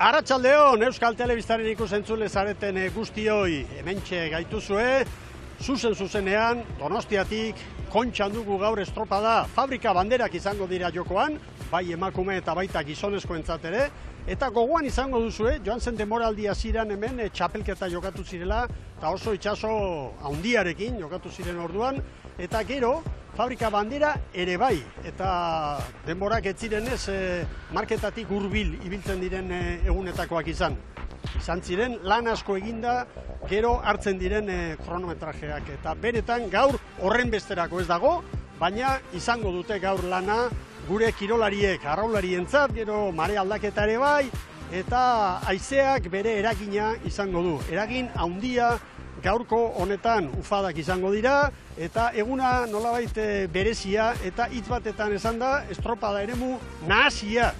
Arratsaldeon, Euskal Telebistaren ikusentzule zareten guztioi hementxe gaituzue, zuzenean, Donostiatik, Kontxan dugu gaur estropada, fabrika banderak izango dira jokoan, bai emakume eta baita gizonezkoentzat ere, eta gogoan izango duzue, joan zen demoraldi hasieran hemen txapelketa jokatu zirela, eta oso itsaso handiarekin jokatu ziren orduan, eta gero, fabrika bandera ere bai, eta denborak ez zirenez marketatik hurbil ibiltzen diren egunetakoak izan. Izan ziren lan asko eginda, gero hartzen diren kronometrajeak. Eta benetan gaur horren besterako ez dago, baina izango dute gaur lana gure kirolariek, arraularientzat, gero mare aldaketa ere bai, eta haizeak bere eragina izango du. Eragin handia gaurko honetan ufadak izango dira, eta eguna nolabait berezia eta hitz batetan esan da, estropada eremu nahasia,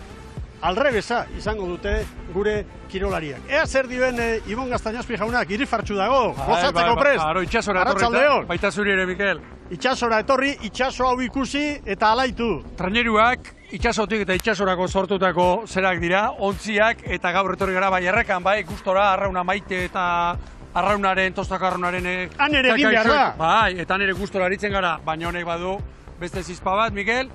alrebesa izango dute gure kirolariak. Ea zer dioen Ibon Gaztañazpi jaunak, irrifartxu dago, gozatzeko prest. Aro, itxasora etorri, baita zuri ere, Mikel. Itxasora etorri, itxaso hau ikusi eta alaitu. Traineruak itxasotik eta itxasorako sortutako zerak dira, ontziak eta gaur etorri gara bai errekan, bai, gustora, arrauna maite eta arraunaren, tostako arraunaren... Han ere egin behar da. Bai, eta han ere gustora aritzen gara, baina honek badu beste zizpa bat, Mikel.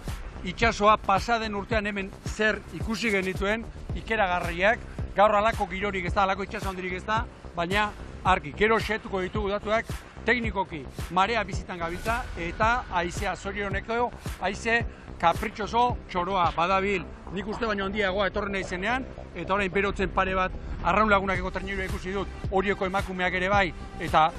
Itxasoa pasaden urtean hemen zer ikusi genituen, ikeragarriak, gaur alako girorik ez da, alako itxaso handirik ez da, baina argi, gero xetuko ditugu datuak, teknikoki marea bizitan gabiltza, eta haizea zorioneko, haize kapritxoso txoroa badabil, nik uste baino handiagoa etorren nahi zenean, eta orain berotzen pare bat arraun lagunakeko trainerua ikusi dut, horieko emakumeak ere bai, eta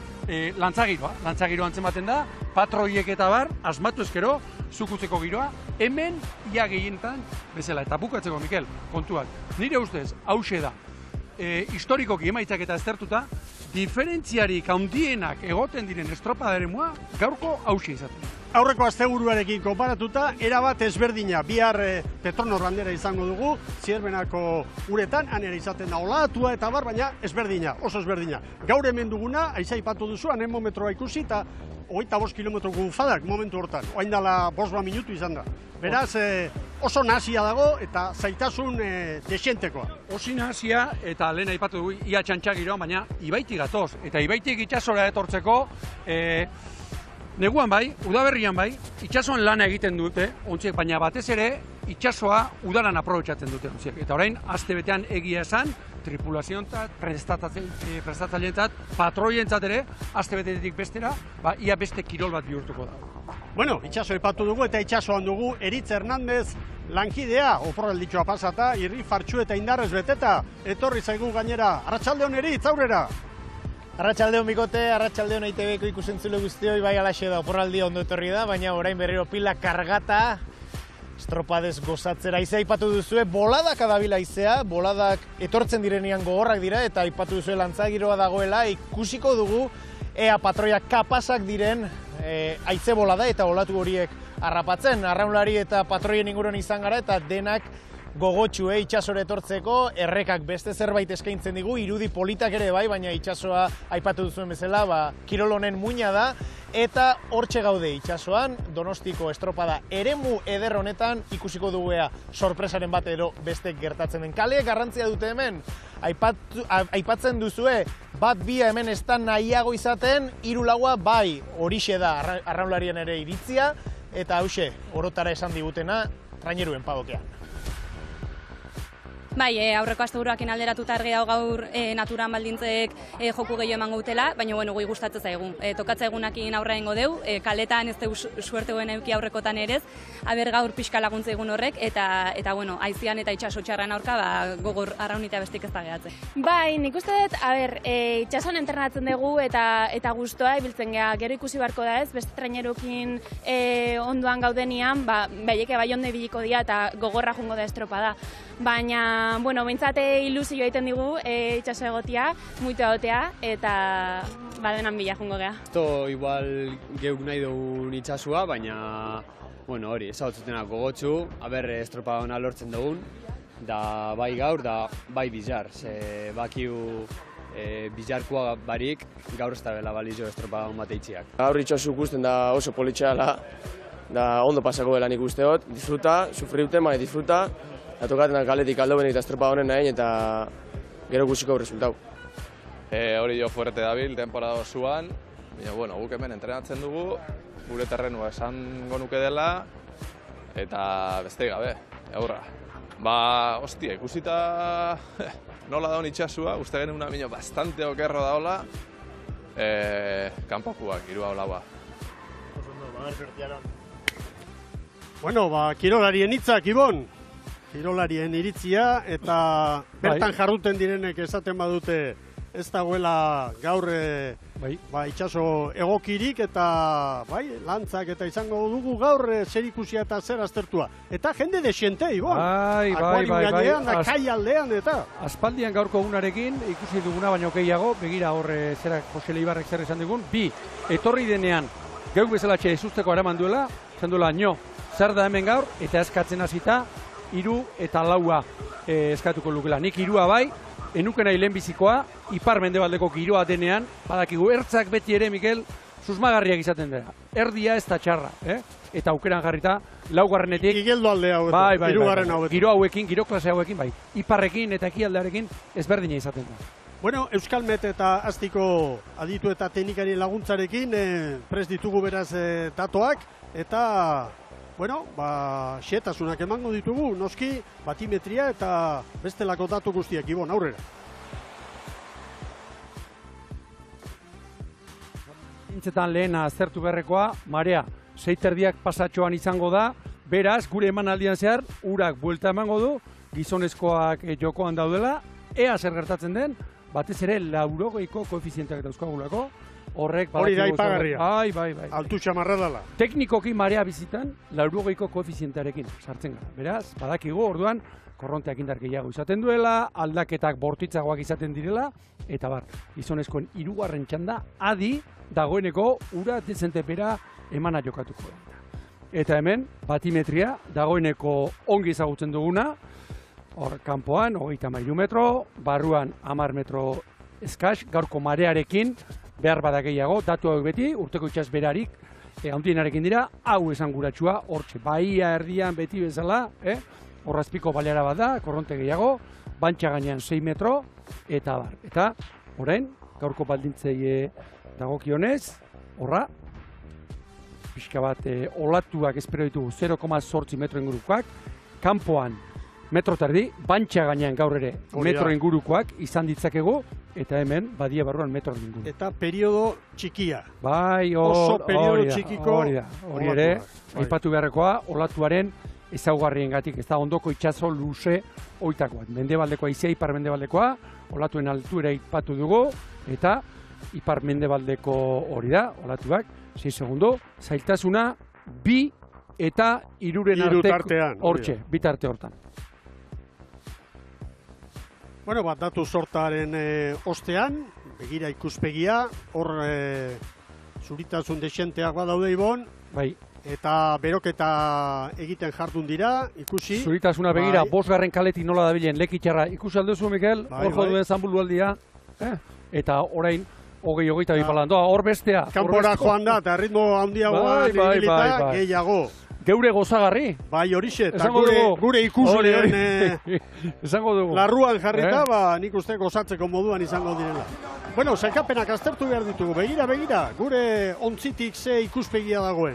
lantzagiroa antzematen da, patroiek eta bar, asmatu ezkero, zukutzeko giroa, hemen ia gehienetan bezala, eta bukatzeko, Mikel, kontuak. Nire ustez, hauxe da, historikoki emaitzak eta aztertuta, diferentziarik handienak egoten diren estropadaremua gaurko hauxe izaten. Aurreko asteburuarekin konparatuta, erabat ezberdina, bihar Petronor bandera izango dugu, Zierbenako uretan, han ere izaten da olatua eta bar, baina ezberdina, oso ezberdina. Gaur hemen duguna, aiza ipatu duzu, anemometroa ikusi, eta 25 kilometroko ufadak momentu hortan, oain dala 5 minutu izan da. Beraz, oso nahasia dago eta zaitasun desientekoa. Osi nahasia eta lehen aipatu dugu ia txantxagiroan, baina ibaitik gatoz. Eta ibaitik itxasora etortzeko, neguan bai, udaberrian bai, itxasoan lana egiten dute, ontziek, baina batez ere, itxasoa udaran aprobetxatzen dute ontziek. Eta orain, aste betean egia esan, tripulazionentzat, prestatzaileentzat, patroientzat ere, aste betetik bestera, ia beste kirol bat bihurtuko da. Bueno, itxaso ipatu dugu eta itxasoan dugu Eritz Hernandez lankidea, oporralditxoa pasata, irrifartxu eta indarrez beteta, etorri zaigu gainera. Arratsaldeon Eritz, aurrera! Arratsaldeon Bikote, arratsaldeon EITBko ikusentzule guztioi, bai alaxe da, oporraldia ondo etorri da, baina orain berriro pila kargata, estropadez gozatzera. Haizea aipatu duzue, boladak adabila haizea, boladak etortzen direnean gogorrak dira, eta aipatu duzue lantzagiroa dagoela, ikusiko dugu ea patroiak kapasak diren haize bolada eta olatu horiek harrapatzen. Arraunlari eta patroien inguruan izan gara, eta denak gogotxu itxasora etortzeko, errekak beste zerbait eskaintzen digu, irudi politak ere bai, baina itxasoa aipatu duzuen bezala, kirol honen muina da, eta hortxe gaude itxasoan, Donostiko estropada eremu eder honetan ikusiko duguea sorpresaren bat edo beste gertatzen den. Kaleek garrantzia dute hemen, aipatzen duzue, bat bia hemen ez da nahiago izaten, 3 laua bai, horixe da arraunlarien ere iritzia, eta hauxe, orotara esan digutena, traineruen padokean. Bai, aurreko asteburuakin alderatuta argi dago gaur naturan baldintzek joku gehiago emango dutela, baina bueno, goi gustatzen zaigu. Tokatza egunakin aurra egingo deu, kaletan ez deu suerte hoen eduki aurrekotan erez, aber gaur pixka laguntza egun horrek, eta bueno, haizean eta itxaso txarran aurka, gogor arraunitea bestik ez da gehatzen. Bai, nik uste dut, itxasoan entrenatzen dugu eta gustoa ibiltzen geha, gero ikusi barko da ez, beste trainerukin onduan gaudenian, baieke bai ondo ibiliko dira eta gogorra jungo da estropada. Baina, bueno, behintzate ilusio egiten digu itxaso egotia, muitu egotea, eta badenan bila jungo geha. Esto igual geuk nahi dugun itxasua, baina, bueno, hori, ezagutzutenak gogotxu, aber estropada hona lortzen dugun, da bai gaur, da bai bizar, ze bakiu bizarkoa barik, gaur ez da bela balizio estropada hon bat eitziak. Gaur itxasu ikusten da oso politxeala, da ondo pasako dela nik usteot, disfruta, sufriuten, baina disfruta, Da tokaten kaletik aldobenik eta estropa honen nahin eta gero guziko resultau. Hori jo fuerte dabil, temporada osoan, baina bueno, guk hemen entrenatzen dugu, gure terrenua esango nuke dela, eta beste gabe, aurra. Ba, hostia, ikusita nola daun itxasua, uste genuen una miño bastante okerro daola, kanpokuak, 3-4. Bueno, ba, kirolarien hitzak, Ibon. Kirolarien iritzia, eta bertan jarruten direnek esaten badute ez dagoela gaur itxaso egokirik, eta lantzak eta izango dugu gaur zerikusia eta zer aztertua. Eta jende desiente, Ibon. Akuarium gainean, kai aldean, eta... Aspaldian gaurko egunarekin, ikusi duguna baino gehiago, begira horre zerak Jose Leibarrek zer esan digun, etorri denean, geuk bezala ezusteko araman duela, esan duela, zer da hemen gaur, eta eskatzen hasita, 3 eta 4 eskatuko lukela. Nik 3 bai, enuken nahi lehenbizikoa, ipar mendebaldeko giroa denean, badakigu ertzak beti ere, Mikel, susmagarriak izaten dira. Erdia ez da txarra, eta aukeran jarrita, 4. Igeldo alde hau, 3. hau. Giro hauekin, giro klase hauekin, iparrekin eta ekialdearekin ezberdina izaten da. Bueno, Euskalmet eta Aztiko aditu eta teknikarien laguntzarekin prest ditugu beraz datoak, eta... Bueno, xetasunak emango ditugu, noski, batimetria eta bestelako datu guztiak, Ibon, aurrera. Intzetan lehena aztertu beharrekoa, marea, 6:30 pasatxoan izango da, beraz, gure emanaldian zehar, urak buelta emango du, gizonezkoak jokoan daudela, ea zer gertatzen den, batez ere 80ko koefizienteak dauzkagulako, horrek... Hori da ipagarria. Bai. Altu xamarra dela. Teknikoki marea bizitan, 80ko koefizientearekin sartzen gara. Beraz, badakigu orduan, korronteak indar gehiago izaten duela, aldaketak bortitzagoak izaten direla, eta gizonezkoen 3. txanda, adi, dagoeneko ura dezentepera emana jokatuko da. Eta hemen, batimetria, dagoeneko ongi ezagutzen duguna, hor kanpoan, 33 metro, barruan 10 metro eskas, gaurko marearekin, behar bada gehiago, datu hauek beti, urteko itxas berarik, handienarekin dira, hau esanguratsua, hortxe, bahia erdian beti bezala, horrazpiko baleara bat da, korronte gehiago, bantxa gainean 6 metro, eta bar. Eta, orain, gaurko baldintzei dagokionez, horra, pixka bat, olatuak espero ditugu 0,8 metro ingurukoak, kanpoan metro terdi, bantxa gainean gaur ere metro ingurukoak izan ditzakegu, eta hemen badia barruan metro inguru. Eta periodo txikia. Bai, oso periodo txikiko. Hori ere, aipatu beharrekoa, olatuaren ezaugarriengatik, ez da ondoko itxaso luze oitakoa. Mendebaldekoa izia ipar mendebaldekoa, olatuen altuera aipatu dugu, eta ipar mendebaldeko hori da, olatuak, 6 segundo, zailtasuna, 2 eta 3 artean, hortxe, bitarte hortan. Bueno, datu sortaren ostean, begira ikuspegia, hor zuritasun desienteak badaude, Ibon. Bai. Eta beroketa egiten jardun dira, ikusi. Zuritasuna begira, 5. kaletik nola dabilen, lekitxarra. Ikusi alduzu, Mikel, hor jodu ezanbulu aldia. Eta orain, 20-22 palandoa, hor bestea. Kanpora joan da, eta ritmo handiagoa ibilita gehiago. Geure gozagarri. Bai, horixe, eta gure ikusleen larruan jarrita, nik uste gozatzeko moduan izango direla. Bueno, sailkapenak aztertu behar ditugu, begira, gure ontzitik ze ikuspegia dagoen.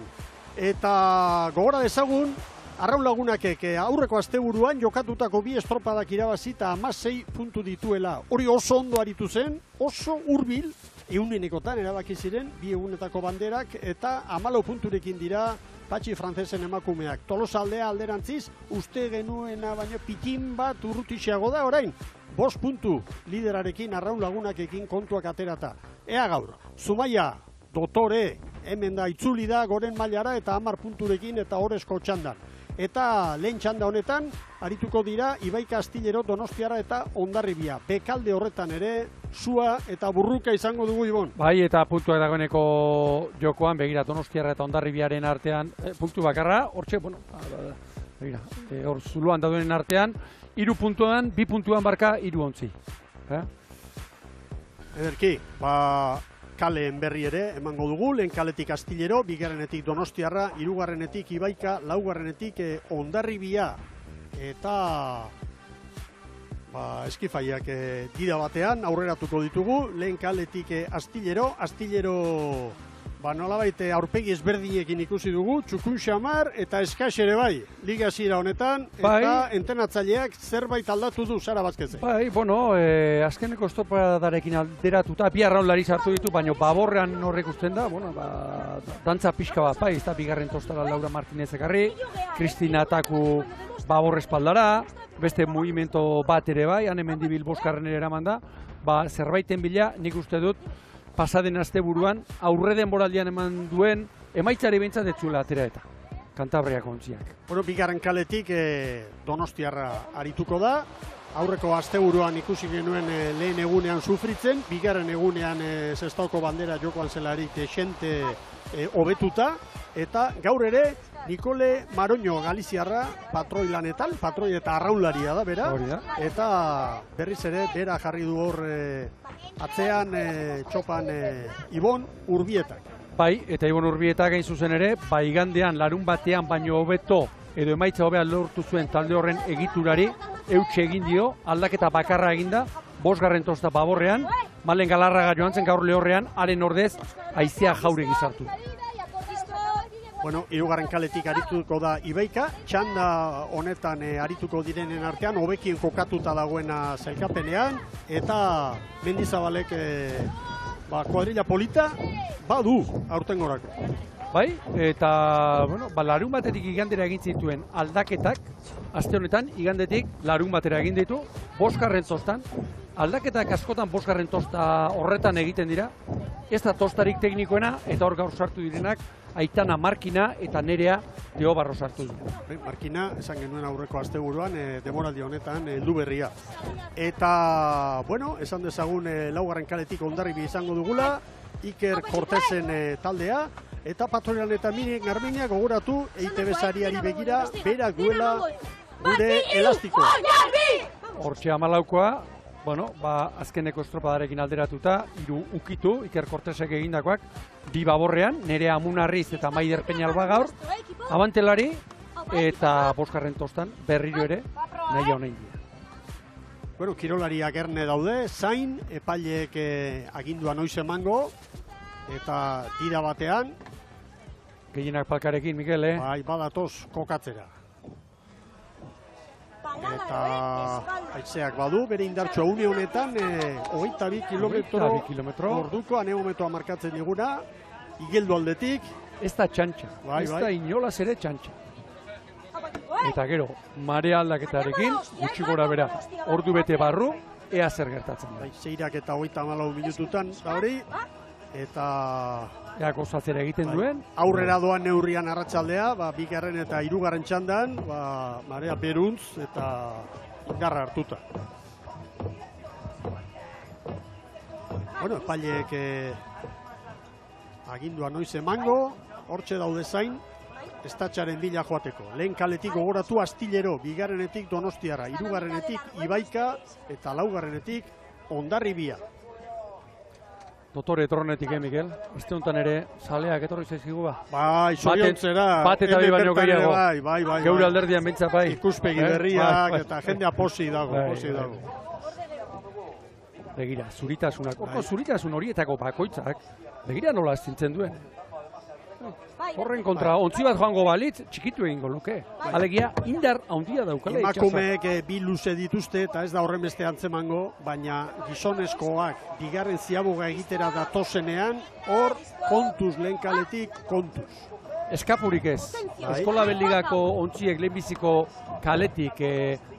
Eta gogora dezagun, Arraun Lagunakek aurreko asteburuan jokatutako 2 estropadak irabazi eta 16 puntu dituela. Hori oso ondo aritu zen, oso hurbil, ehunenekotan erabaki ziren, 2 egunetako banderak, eta 14 punturekin dira Patxi frantzesen emakumeak. Tolosaldea alderantziz, uste genuena baino pitin bat urrutixeago da orain. 5 puntu liderarekin Arraun Lagunakekin kontuak aterata. Ea gaur, Zumaia, Dotore, hemen da itzuli da goren mailara eta 10 punturekin eta horrezko txandan. Eta lehen txanda honetan, arituko dira Ibai Kastillero, Donostiara eta Hondarribia. Bekalde horretan ere, sua eta burruka izango dugu, Ibon. Bai, eta puntuak dagoeneko jokoan, begira Donostiara eta Hondarribiaren artean, puntu bakarra, hortxe, bueno, begira, hor zuluan daudenen artean, 3 puntuan, 2 puntuan barka, 3 ontzi. Ederki, kaleen berri ere emango dugu, lehen kaletik Astillero, 2. Donostiarra, 3. Ibaika, 4. Hondarribia. eta eskifaiak dida batean aurreratuko ditugu, lehen kaletik Astillero nolabait aurpegi ezberdinekin ikusi dugu, Txukun Xamar eta Eskax ere bai, liga hasiera honetan, eta entrenatzaileak zerbait aldatu du, Sara Bazkeze. Bai, azkeneko estropadarekin alderatuta, bi arraunlari sartu ditu, baina baborrean horrek usten da, dantza pixka bat, bai, ez da bigarren tostara Laura Martinez ekarri, Kristina Taku babor espaldara, beste movimento bat ere bai, Anemendibil boskarren ere eraman da, zerbaiten bila, nik uste dut, pasaden asteburuan aurre denboraldian eman duen emaitzari behintzat etzuela atera eta Kantabriako ontziak. Bigarren kaletik Donostiarra arituko da, aurreko asteburuan ikusi genuen lehen egunean sufritzen, bigarren egunean Sestaoko bandera jokoan zelarik xente hobetuta, eta gaur ere Nikole Maroño Galiziarra patroi lanetan, patroi eta arraunlaria da bera, eta berriz ere bera jarri du hor atzean txopan Ibon Urbietak. Bai, eta Ibon Urbietak hain zuzen ere, igandean larun batean baino hobeto edo emaitza hobea lortu zuen talde horren egiturari, eutxe egin dio, aldaketa bakarra eginda, 5. tosta baborrean, Malen Galarraga joan zen gaur lehorrean, haren ordez, haizea jauregi sartu. Hirugarren kaletik arituko da Ibaika, txanda honetan arituko direnen artean, hobekien kokatuta dagoena sailkapenean, eta Mendizabalek kuadrilla polita badu aurtengorako. Bai, eta larun batetik igandera egin zituen aldaketak, aste honetan igandetik larun batera egin ditu, 5. tostan, aldaketak askotan 5. tosta horretan egiten dira, ez da tostarik teknikoena, eta hor gaur sartu direnak, Aitana Markina eta Nerea Deobarro sartu dira. Markina, esan genuen aurreko asteburuan, demoraldi honetan, heldu berria. Eta, esan dezagun laugarren kaletik Hondarribi izango dugula, Iker Cortesen taldea, eta Patorian eta Miren Garbiña gogoratu EITB sariari begira, berak duela gure elastiko. Hortxe 14koa, azkeneko estropadarekin alderatuta, 3 ukitu, Iker Cortesek egindakoak, 2 baborrean, Nerea Amunarriz eta Maider Peñalba gaur, abantelari eta 5. tostan berriro ere nahi honein dira. Kirolariak erne daude, zain, epaileek agindua noiz emango, eta dira batean. Gehienak palkarekin, Mikel, Bai, badatoz kokatzera. Eta haizeak badu, bere indartxoa une honetan, 22 kilometro orduko aneometoa markatzen diguna, igeldu aldetik. Ez da txantxa, ez da inolaz ere txantxa. Eta gero, marea aldaketarekin, gutxi gora bera, ordu bete barru, ea zer gertatzen da. Zeirak eta 34 minututan da hori, eta ea gozatzera egiten duen. Aurrera doan neurrian arratsaldea, 2. eta 3. txandan, marea beruntz eta indarra hartuta. Epaileek agindua noiz emango, hortxe daude zain, estatxaren bila joateko. Lehen kaletik gogoratu Astillero, 2. Donostiarra, 3. Ibaika eta 4. Hondarribia. Dotore etorrenetik, Mikel? Este honetan ere, saleak etorri zaizkigu ba? Bai, zoriontzera. Bat eta bi baino gehiago. Bai. Geure alderdian bentsat bai. Ikuspegi berriak eta jendea posi dago. Begira, zuritasunak. Horko zuritasun horietako bakoitzak, begira nola estintzen duen. Horren kontra, ontzi bat joango balitz, txikitu egingo luke. Alegia, indar handia daukale itxasak. Emakumeek bi luze dituzte eta ez da horren beste antzemango, baina gizonezkoak bigarren ziaboga egitera datozenean, hor kontuz lehen kaletik, kontuz. Eskapurik ez. Eskola Beligako ontziek lehenbiziko kaletik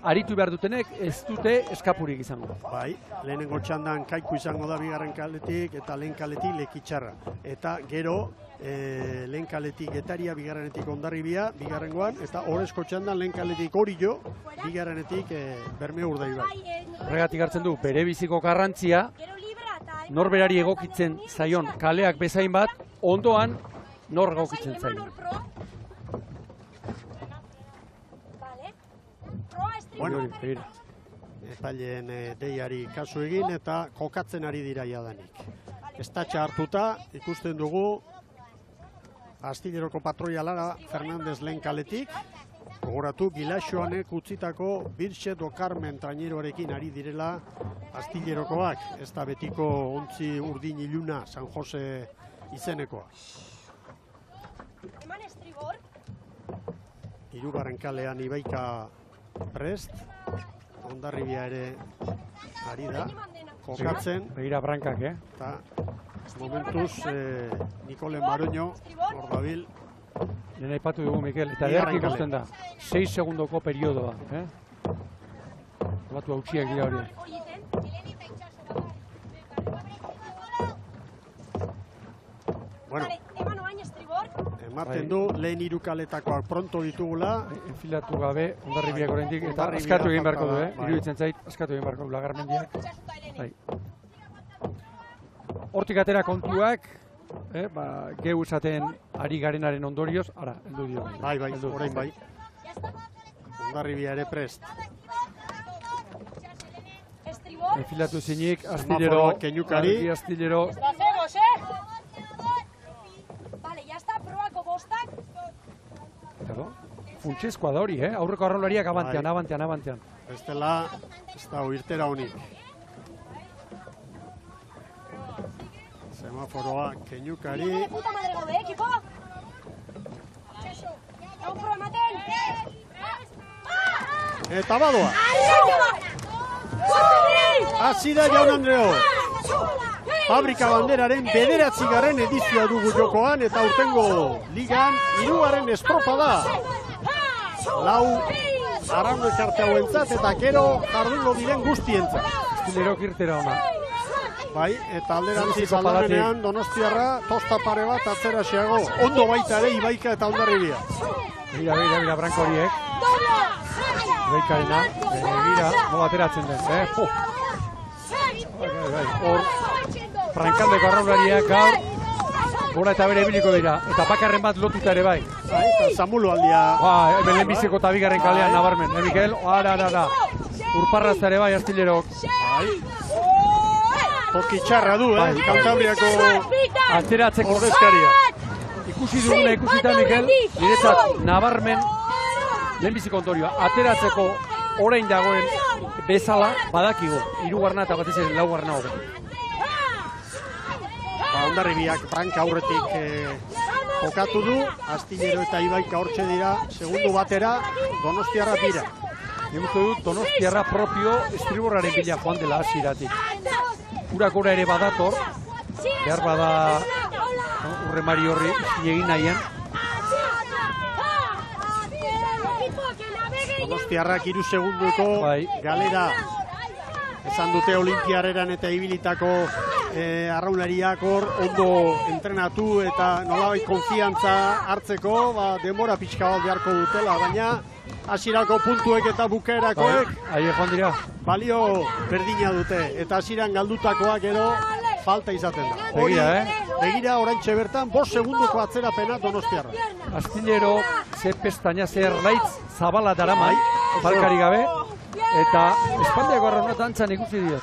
aritu behar dutenek ez dute eskapurik izango. Bai, lehenengo txandan Kaiku izango da bigarren kaletik eta lehen kaletik Lekitxarra. Eta gero lehen kaletik Getaria, bigarrenetik Hondarribia, bigarrengoan, eta Orezko txandan lehen kaletik Orillo, bigarrenetik Bermeo Urdaibai. Horregatik hartzen du, bere biziko garrantzia, norberari egokitzen zaion kaleak bezain bat, ondoan nor egokitzen zaion. Epaileen deiari kasu egin eta kokatzen ari dira jadanik. Estatxa hartuta ikusten dugu Astilleroko patroia Lara Fernandez lehen kaletik, Gogoratu, Bilaxoanek utzitako Birxe do Carmen traineroarekin ari direla Astillerokoak, ez da betiko ontzi urdin iluna San Jose izenekoa. Hirugarren kalean Ibaika prest, Hondarribia ere ari da, jokatzen. Begira brankak, Eta momentuz Nikole Maroño, Ordabil. Nena ipatu dugu, Mikel, eta ederki ikusten da. 6 segundoko periodoa. Batu hautsiak dira hori. Bueno, ematen du lehen hirukaletakoak pronto ditugula. Enfilatu gabe, Hondarribiak oraindik, eta askatu egin beharko du, iruditzen zait, askatu egin beharko du Lagarmendiak. Hortik atera kontuak, gehu esaten ari garenaren ondorioz, ara, heldu dio. Bai, orain bai. Hondarribia ere prest. Enfilatu zinik, Astillero, Keñukari. Astillero. Funtsezkoa da hori, aurreko arraulariak abantean. Bestela, ez da irtera honik. Semaforoa Keñukari. Eta badoa. Hasi da Jaun Andreo. Fabrika Banderaren 9. edizioa dugu jokoan eta urtengo ligan 3. estropada. 4 arraun elkarte hauentzat eta gero jardungo diren guztientzat. Astillero irtera ona. Bai, eta alderantziz aldarenean Donostiarra tosta pare bat atzera xeago. Ondo baita ere Ibaika eta Hondarribia. Begira, branko horiek. Ibaikarena, begira, nola ateratzen den, Hor, Frankaldeko arraulariak gaur, gora eta bere ebiliko dira, eta bakarren bat lotuta ere bai. Eta Samulo aldia. Hemen lehenbiziko eta bigarren kalean nabarmen, Mikel? Ara. Urparraz ere bai, Astillerok. Toki txarra du, Kantabriako ateratzeko ordezkaria. Ikusi duguna ikusita, Mikel, niretzat nabarmen, lehenbiziko ondorioa, ateratzeko orain dagoen bezala badakigu, 3. eta batez ere 4. hori. Hondarribiak branka aurretik jokatu du, Astillero eta Ibaika hortxe dira, segundu batera, Donostiarra dira. Nik uste dut Donostiarra propio estriborraren bila joan dela hasieratik. Urakora ere badator, behar bada urremari horri egin nahian. Donostiarrak 3 segunduko galera esan dute Olimpiareran eta ibilitako arraunariak hor ondo entrenatu eta nolabait konfiantza hartzeko denbora pixka bat beharko dutela, baina hasierako puntuek eta bukaerakoek balio berdina dute eta hasieran galdutakoak gero falta izaten da. Begira oraintxe bertan 5 segunduko atzerapena Donostiarra. Astillero ze pestaina ze erlaitz zabala daramai, falkari gabe, eta Espandiako arraunetan txan ikusi diot.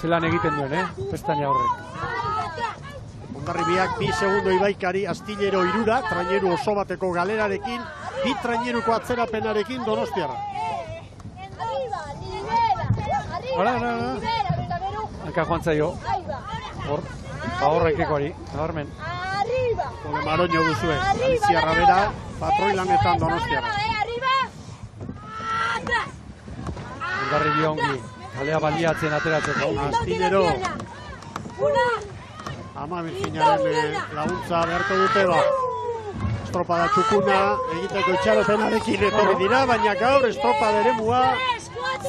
Zelan egiten duen, pestaina horrek. Hondarribiak 2 segundo Ibaikari, Astillero 3, traineru oso bateko galerarekin, 2 traineruko atzerapenarekin Donostiarra. Ara. Hanka joan zaio. Horrekeko hori, nabarmen. Ole Maroño duzue, Galiziarra bera, patroi lanetan Donostiarra. Hondarribia ongi, kalea baliatzen ateratzeko. Astillero. Ama Virginaren laguntza beharko dute estropada txukuna egiteko itxaropenarekin etorri dira, baina gaur estropada eremua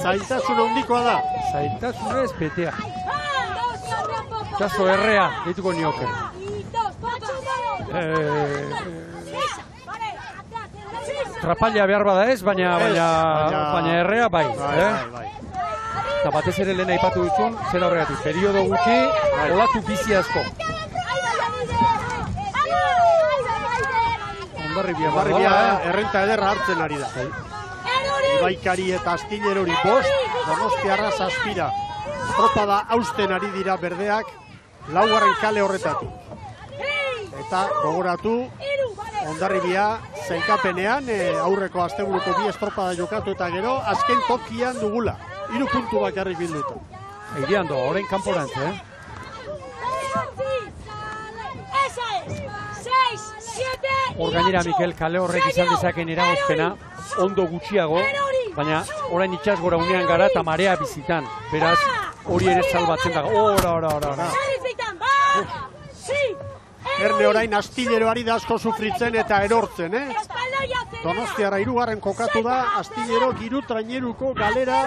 zailtasun handikoa da. Zailtasuna ez betea. Itxaso errea dituko nioke. Trapalla behar bada ez, baina errea bai. Eta batez ere lehen aipatu duzun, zera horregatik, periodo gutxi, olatu bizi asko. Hondarribia errenta ederra hartzen ari da. Ibaikari eta Astillerori 5, Donostiarra 7. Estropada hausten ari dira berdeak, 4. kale horretatik. Eta gogoratu, Hondarribia sailkapenean aurreko asteburuko 2 estropada jokatu eta gero azken tokian dugula. 3 puntu bakarrik bilduta. Egian do, orain kanporantz, Hor gainera, Mikel, kale horrek izan dezaken eragozpena, ondo gutxiago, baina orain itxas gora unean gara eta marea bizitan. Beraz, hori ere salbatzen dago. Ora. Erne orain Astilleroari da asko sufritzen eta erortzen, Donostiarra 3. kokatu da, Astillero Giru Traineruko galera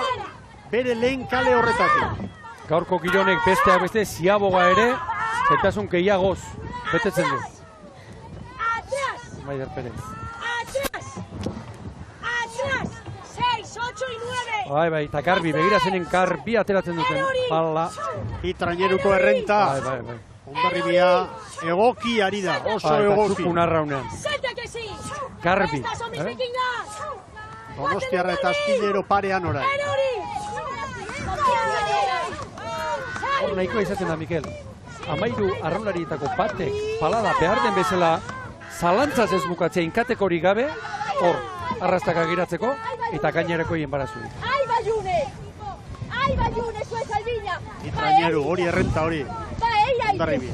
bere lehen kale horretatik. Gaurko Gironek besteak beste ziaboga ere, zetasun gehiagoz betetzen du. Maider Perez. Bai, eta Garbi, begira zenen Garbi ateratzen duten. Bala. Traineruko errenta. Bai. Hondarribia egoki ari da, oso egoki. Zupun arraunean. Garbi. Donostiarra eta Astillero parean orain. Hor nahikoa izaten da, Mikel. 13 arraunlarietako batek palada behar den bezala zalantzaz ez bukatzea inkatekorik gabe, hor arrastaka giratzeko eta gainerako hien barazu. Traineru, hori errenta hori. Hondarribia.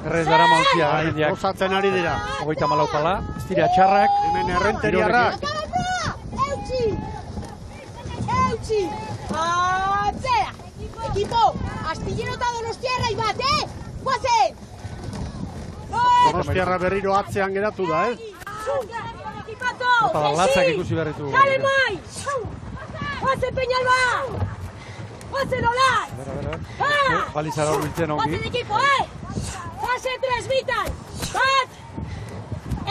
Errez dara mauntzia gaindiak. Osatzen ari dira. 34 pala, ez dira txarrak. Hemen errenteriarrak. Atzera! Ekipo, Astillero eta Donostiarra ibat, Guazen! Donostiarra berriro atzean geratu da, Eta latzak ikusi berritu. Jale mai! Guazen Peñalba! Guazen Olaz! Balizara hor biltzen ongi. Guazen ekipo, Fase 3 bitan! Bat!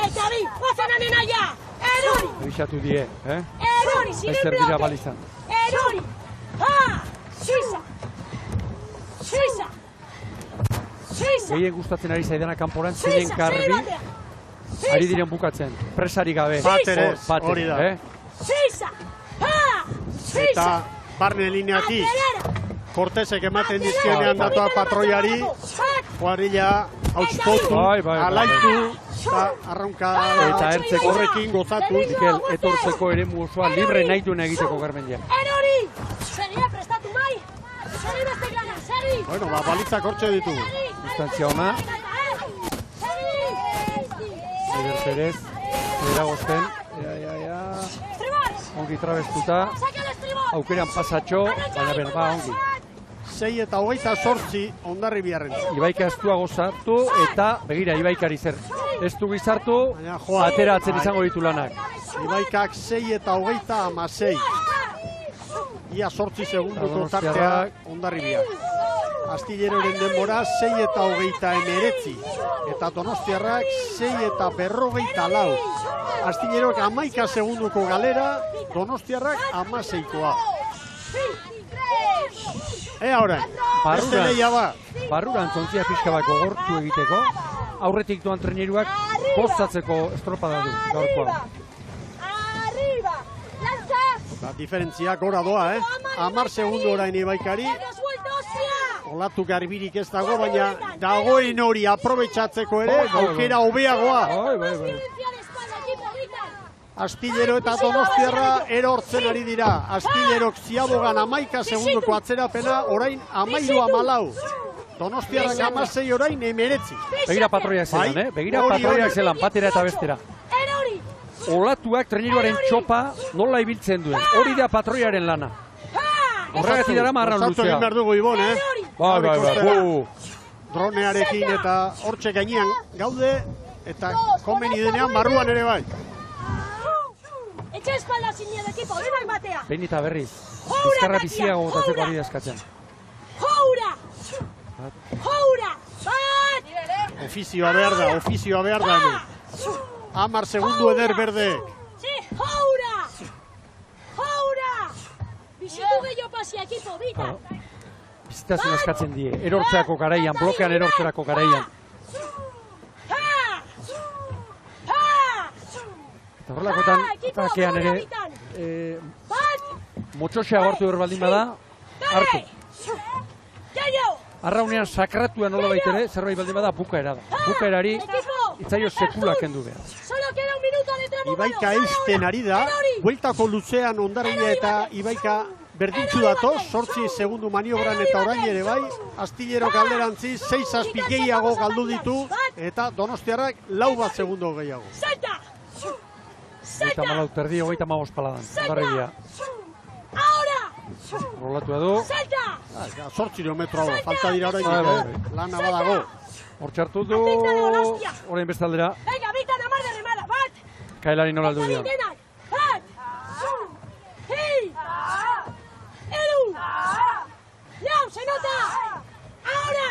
Eta bi! Guazen anenaia! Erori! Ebixatu die, Erori! Ziren Ezer dira bloke! balizan. Erori! Suiza! Gehien gustatzen ari zaidana kanporan zinen Garbi. Ari diren bukatzen, presari gabe. Bat ere, hori da. Eta barne lineatik Cortesek ematen dizkionean datua patroiari, kuadrilla hautspotu, alaitu, eta arraunka eta ertzeko horrekin gozatu. Mikel, etortzeko eremu osoa libre nahi duen egiteko Garmendia. Erori! Segia prestatu mai! Segi beste grana, segi! Bueno, balitzak hortxe ditugu. Distantzia ona. Maider Perez, eragozten. Ongi trabestuta. Aukeran pasatxo, baina berba ongi. 6:28 Hondarribiarren. Ibaika estua gozatu eta begira Ibaikari zer. Ez du gizartu, ateratzen izango ditu lanak. Ibaikak 6:26. Ia 8 segunduko tartea Hondarribia. Astilleroren denbora 6:29. Eta Donostiarrak 6:54. Astilleroak 11 segunduko galera, Donostiarrak 16koa. Orain, beste lehia bat. Barruran tontzia pixka bat gogortu egiteko, aurretik doan traineruak gozatzeko estropada du gaurkoa. La diferentzia gora doa, 10 segundu orain Ibaikari. Olatu garbirik ez dago, baina dagoen hori aprobetxatzeko ere, aukera hobeagoa. Astillero eta Donostiarra erortzen ari dira. Astillerok ziabogan 11 segunduko atzerapena, orain 13:14. Donostiarrak 16 orain 19. Begira patroiak zelan, Begira patroiak zelan, batera eta bestera. Olatuak traineruaren txopa nola ibiltzen duen. Hori da patroiaren lana. Horregatik dara marran luzea. Gozatu egin behar dugu, Ibon, Bai. Dronearekin eta hortxe gainean gaude, eta konbeni denean barruan ere bai. Etxe espalda zinien ekipo, denak batea. Behin eta berriz, bizkarra biziago botatzeko ari eskatzen. Joura! Bat! Ofizioa behar da hemen. 10 segundu eder berdek. Joura! Bizitu gehiago pasia ekipo, bitan. Bizitazun eskatzen die, erortzeako garaian, blokean erortzerako garaian. Eta horrelakotan, atakean ere, motxoxea gortu baldin bada, hartu. Jaio! Arraunean sakratua nola baitere, zerbait baldin bada bukaera da. Bukaerari itzaio sekula kendu behar. Solo queda un minuto de tramo. Ibaika eisten ari da, bueltako luzean Hondarribia eta Ibaika berdintzu datoz, 8 segundu maniobran eta orain ere bai, Astillero galderantzi 6-7 gehiago galdu ditu, eta Donostiarrak 4 segundo gehiago. Salta! Hogeita malau terdi, 35 paladan. Hondarribia. Ahora! Rolatu edu. Salta! 8 metro hau, falta dira orain, lana badago. Hor txartu du, orain beste aldera. Venga, bitan amar de remada, bat! Kaelari nola aldu dian. Bat! Hi! Edu! Lau, se nota! Ahora!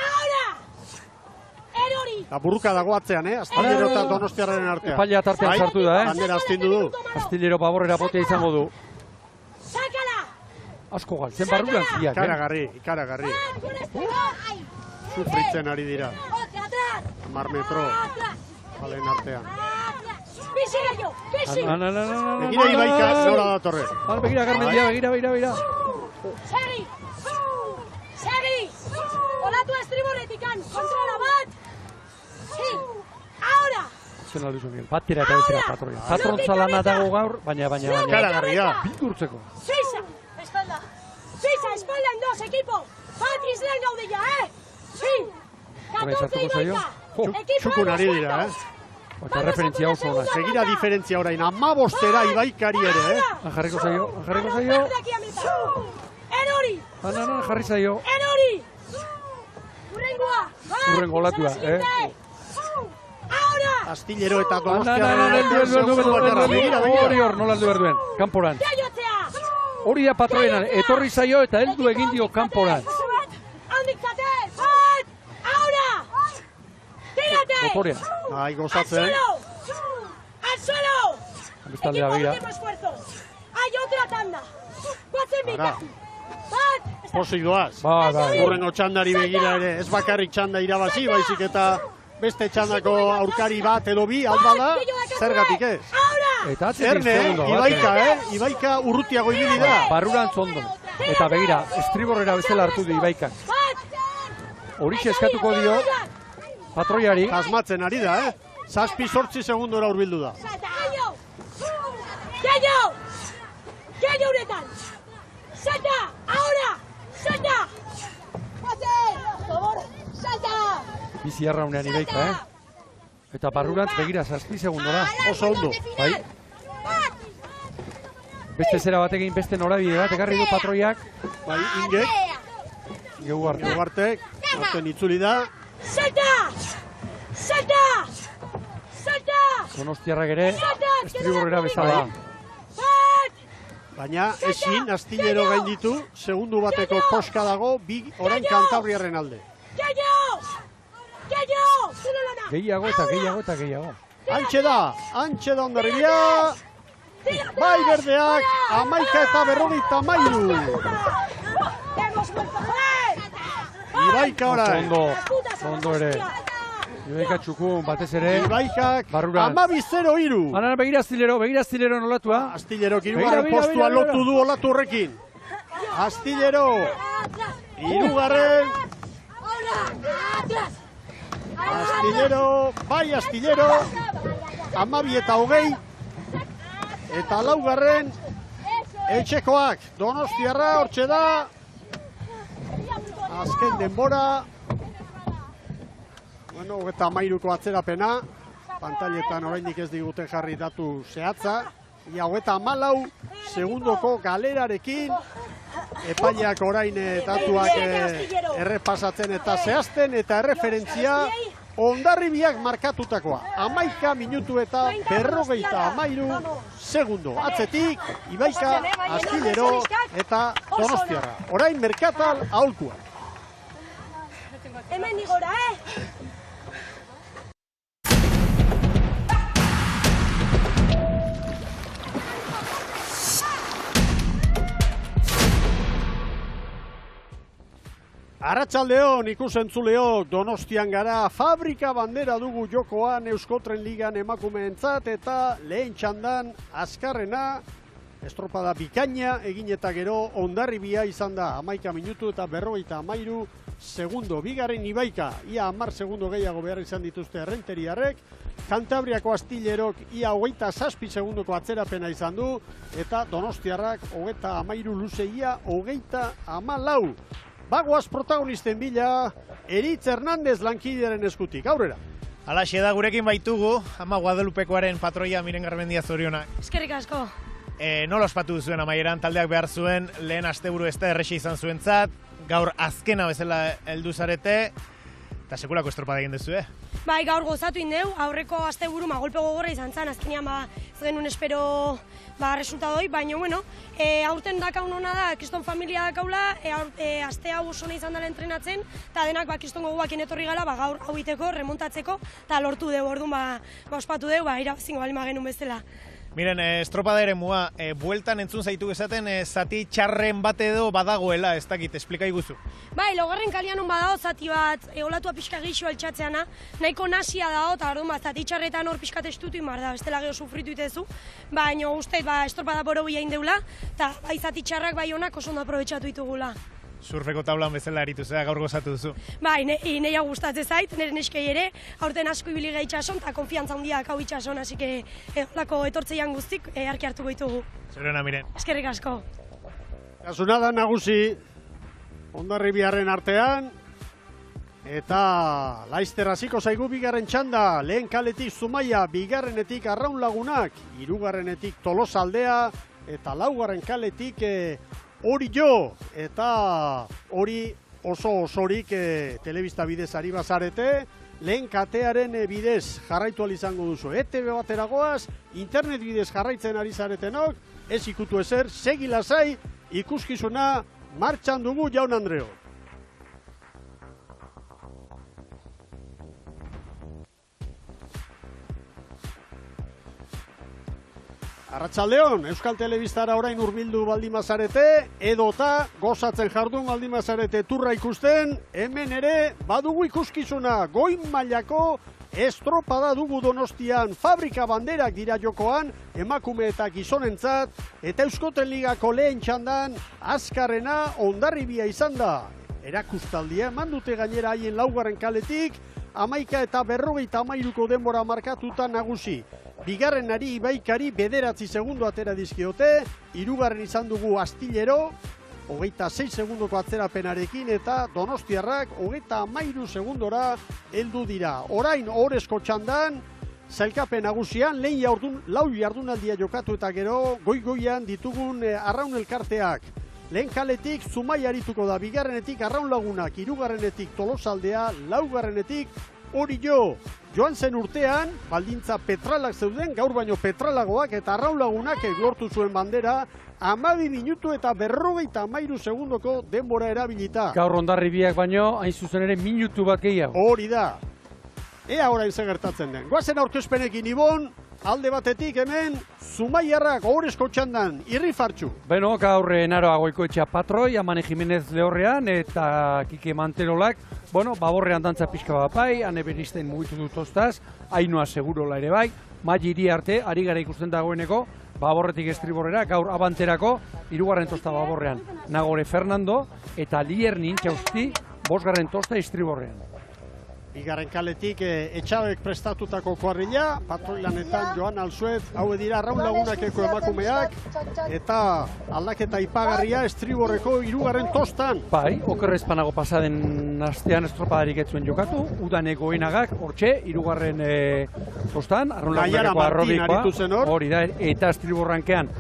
Ahora! Erori! La burruka dago atzean, Astillero eta Donostiarraren artean. Epailea tartean sartu da, Bandera astindu du. Astillero paborrera botea izango du. Sácala! Asko galtzen barruan ziak, Ikaragarri. Sufritzen ari dira. 10 metro. Balen artean. Bizi gallo! Bizi! Begira Ibaika nora datorre. Begira, Garmendia, begira. Segi! Segi! Olatu estriborretikan! Kontrola bat! Sí! Ahora! Zen alduzu, Miguel. Batera eta bezera patroia. Patrontza lana dago gaur, baina. Ikaragarria. Bildurtzeko. Suiza! Espalda! Suiza, espalda en dos, equipo! Bat izlean gaude ja, Sí! 14 Ibaika! Txukun ari dira, Eta referentzia oso ona. Segira diferentzia orain, 15 Ibaikari ere, Jarriko zaio. Erori! Jarri zaio. Erori! Urrengoa! Urrengo olatua, Ahora! Astillero eta Donostiarraren begira. Hori hor nola aldu berduen, kanporantz. Hori da patroienan, etorri zaio eta heldu egin dio kanporantz. Handik zate! Bat! Ahora! Tírate! Motorea. Ai, gozatzen. ¡Al suelo! Beste aldera begira. Hay otra tanda. Guatzen bitan. Bat! Pozik doaz. Bai. Urrengo txandari begira ere, ez bakarrik txanda irabazi, baizik eta beste txandako aurkari bat edo bi, alba da, zergatik ez. Eta atzetik segundo bat. Ibaika urrutiago ibili da. Barrurantz ondo. Eta begira, estriborrera bezala hartu du Ibaikak. Horixe eskatuko dio patroiari. Asmatzen ari da, 7-8 segundora hurbildu da. Gello uretan! Salta! Ahora! Salta! Salta! Bizi arraunean Ibaika, Eta barrurantz begira 7 segundora. Oso ondo. Bai. Beste zera batekin beste norabide bat ekarri du patroiak. Bai, Ingek. Geuartek. Arten itzuli da. Salta! Salta! Salta! Donostiarrak ere estriborrera bezala. Baina ezin Astillero gainditu, segundu bateko koska dago, orain Kantabriarren alde. Gehiago eta gehiago. Antxe da Hondarribia. Bai berdeak, 11:53. Ibaika orain. Ondo ere. Ibaika txukun, batez ere. Ibaikak, barruran. 12:03. Ana, begira Astillero nolatua. Astillero hirugarren postua lotu du olatu horrekin. Astillero, hirugarren. Astillero, 12:20. Eta laugarren, etxekoak, Donostiarra, hortxe da. Azken denbora. Bueno, 23ko atzerapena. Pantailetan oraindik ez digute jarri datu zehatza. Ia 24 segundoko galerarekin. Epaileak orain datuak errepasatzen eta zehazten eta erreferentzia Hondarribiak markatutakoa. 11 minutu eta 53 segundo. Atzetik, Ibaika, Astillero eta Donostiarra. Orain Merkatal aholkua. Hemen digora, Arratsaldeon ikusentzuleok, Donostian gara, Fabrika bandera dugu jokoan Euskotren Ligan emakumeentzat eta lehen txandan azkarrena estropada bikaina egin eta gero Hondarribia izan da 11 minutu eta 53 segundo. Bigarren Ibaika, ia 10 segundo gehiago behar izan dituzte Errenteriarrek. Kantabriako Astillerok ia 27 segundoko atzerapena izan du, eta Donostiarrak 33 luze ia 34. Bagoaz protagonisten bila, Eritz Hernandez lankidearen eskutik. Aurrera. Alaxe da gurekin baitugu, Ama Guadalupekoaren patroia Miren Garmendia zorionak. Eskerrik asko. Nola ospatu duzuen amaieran, taldeak behar zuen, lehen asteburu ez da errexea izan zuentzat, gaur azkena bezala heldu zarete, eta sekulako estropada egin duzu, Bai, gaur gozatu indeu, aurreko asteburu golpe gogorra izan zen, azkenean ez genuen espero resultadoi, baina, aurten dakaun hona da, kriston familia dakaula, aste hau oso nahi izan dela entrenatzen, eta denak kriston goguak etorri gala, gaur hau iteko, remontatzeko, eta lortu dugu, orduan ospatu dugu, irabazingo balima genuen bezala. Miren, estropada ere mua, bueltan entzun zaitu esaten zati txarren bat edo badagoela, ez dakit, esplika iguzu. Bai, laugarren kalian hon badago zati bat, olatua pixka gixo altxatzeana, nahiko nasia dago, eta orduan zati txarretan hor pixka testutu inbar da, bestela geho sufritu itezu, baina uste estropada boro bilain deula, eta bai zati txarrak bai honak oso ondo aprobetxatu ditugula. Surfeko taulan bezala aritu zera, gaur gozatu duzu. Bai, nire hau gustatzen zait, nire neskei ere, aurten asko ibili gehi itxason, eta konfiantza handiak hau itxason, hasi que holako etortzeian guztik arki hartuko ditugu. Zorena, Miren. Eskerrik asko. Kasuna da nagusi Hondarribiarren artean, eta Laister hasiko zaigu bigarren txanda, lehen kaletik Zumaia, bigarrenetik Arraun Lagunak, hirugarrenetik Tolosaldea, eta laugarren kaletik Orio, eta hori osorik telebista bidez ari bazarete, lehen katearen bidez jarraitu izango duzu. ETV bateragoaz, internet bidez jarraitzen ari zaretenok, ez ikutu ezer, segi lasai, ikuskizuna martxan dugu, Jaun Andreo. Arratsaldeon, Euskal Telebistara orain hurbildu baldimazarete, edota gozatzen jardun baldimazarete turra ikusten, hemen ere badugu ikuskizuna, goi mailako estropada dugu Donostian, Fabrika banderak dira jokoan, emakume eta gizonentzat, eta Euskoten Ligako lehen txandan, azkarrena Hondarribia izan da. Erakustaldia eman dute gainera haien laugarren kaletik, 11:53 denbora markatuta nagusi. Bigarrenari Ibaikari 9 segundo atera dizkiote, hirugarren izan dugu Astillero, 26 segundoko atzerapenarekin, eta Donostiarrak 33 segundora heldu dira. Orain ohorezko txandan, sailkapen nagusian, lau jardunaldia jokatu eta gero, goi-goian ditugun Arraun elkarteak. Lehen kaletik Zumaia arituko da, bigarrenetik Arraun Lagunak, hirugarrenetik Tolosaldea, laugarrenetik Orio. Joan zen urtean, baldintza petralak zeuden, gaur baino petralagoak, eta Arraun Lagunak lortu zuen bandera, 12 minutu eta 53 segundoko denbora erabilita. Gaur Hondarribiak baino, hain zuzen ere, minutu bat gehiago. Hori da. Ea orain zer gertatzen den. Goazen aurkezpenekin Ibon, alde batetik hemen, Zumaiarrak ohorezko txandan, irrifartxu. Beno, gaur Naroa Goikoetxea patroi, Amane Jimenez lehorrean, eta Kike Manterolak, baborrean dantza pixka bat bai, ane beristen mugitu dut ostaz, Ainhoa Segurola ere bai, Magi iri arte, ari gara ikusten dagoeneko, baborretik estriborrera, gaur abanterako, hirugarren tosta baborrean, Nagore Fernando, eta Lier Nintxausti, 5. tosta estriborrean. Bigarren kaletik Etxabek prestatutako kuarrila, patroilanetan Joan Alzuet, hau dira Arraun Lagunakeko emakumeak, eta aldaketa ipagarria estriborreko 3. tostan. Bai, okerrezpanago pasaden astean estropadarik etzuen jokatu, Udane Goenagak, hortxe, 3. tostan, Arraun Lagunakeko arrobikoa, hori da, eta estriborrankean,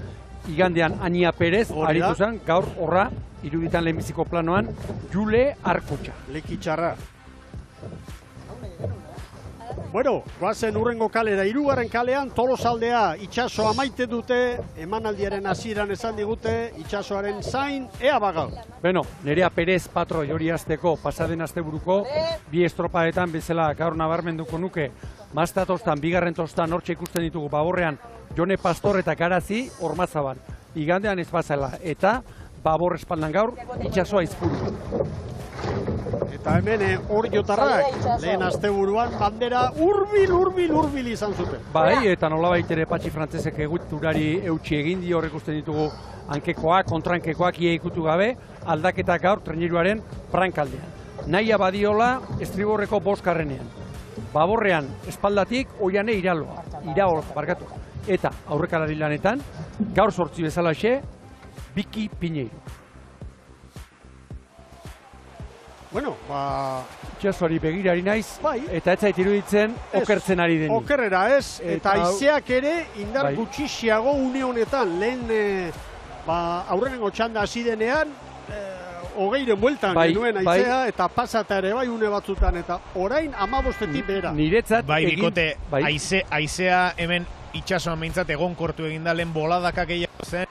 igandean Ania Perez, aritu zen, gaur horra, iruditan lehenbiziko planoan, Jule Arkutxa. Lekitxarra. Bueno, goazen urrengo kalera, 3. kalean Tolosaldea, itxasoa maite dute, emanaldiaren hasieran esan digute, itxasoaren zain, ea bagau. Beno, Nerea Perez patroi hori azteko, pasaden asteburuko, 2 estropadetan bezala gaur nabarmenduko nuke, Maztatostan, 2. tostan hortxe ikusten ditugu baborrean, Jone Pastor eta Garazi Ormazabal. Igandean ez bazala, eta babor espaldan gaur, itxasoa izpuru. Eta hemen Oriotarrak lehen asteburuan bandera hurbil izan zuten. Bai, eta nolabait ere Patxi Frantzesek egiturari eutsi egin dio, horrek uste ditugu hankekoak, kontrankekoak ia ikutu gabe, aldaketak gaur traineruaren prankaldean. Nahia badiola estriborreko boskarrenean. Baborrean espaldatik Oiane Iraola, barkatu. Eta aurrekalari lanetan, gaur 8 bezalaxe, Biki Piñeiro. Bueno, itxasoari begirari naiz, bai, eta ez zait iruditzen okertzen ari denik. Okerrera ez, eta haizeak ere indar gutxixiago une honetan, lehen aurrenengo txanda hasi denean, 20 bueltan genuen haizea, eta pasata ere bai une batzutan, eta orain 15-etik behera. Niretzat bai, bikote, haizea hemen itxasoan behintzat egon kortu egin lehen boladaka gehiago zen.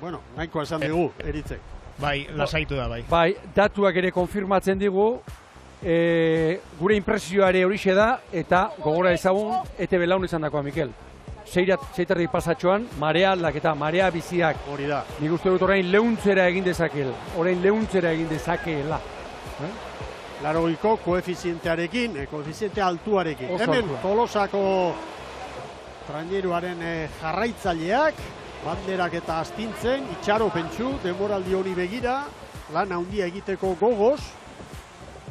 Bueno, nahikoa esan digu, eritzek. Bai, lasaitu da, bai. Bai, datuak ere konfirmatzen digu, gure impresioare horixe da, eta gogora ezagun, ETB laun izan dakoa, Mikel. Seitardi pasatxoan, marea aldaketa, marea biziak. Hori da. Nik uste dut orain leuntzera egin dezakeela. 80ko koefizientearekin, koefiziente altuarekin. Hemen Tolosako traineruaren jarraitzaileak, banderak eta astintzen, itxaropentsu, denboraldi hori begira, lan handia egiteko gogoz,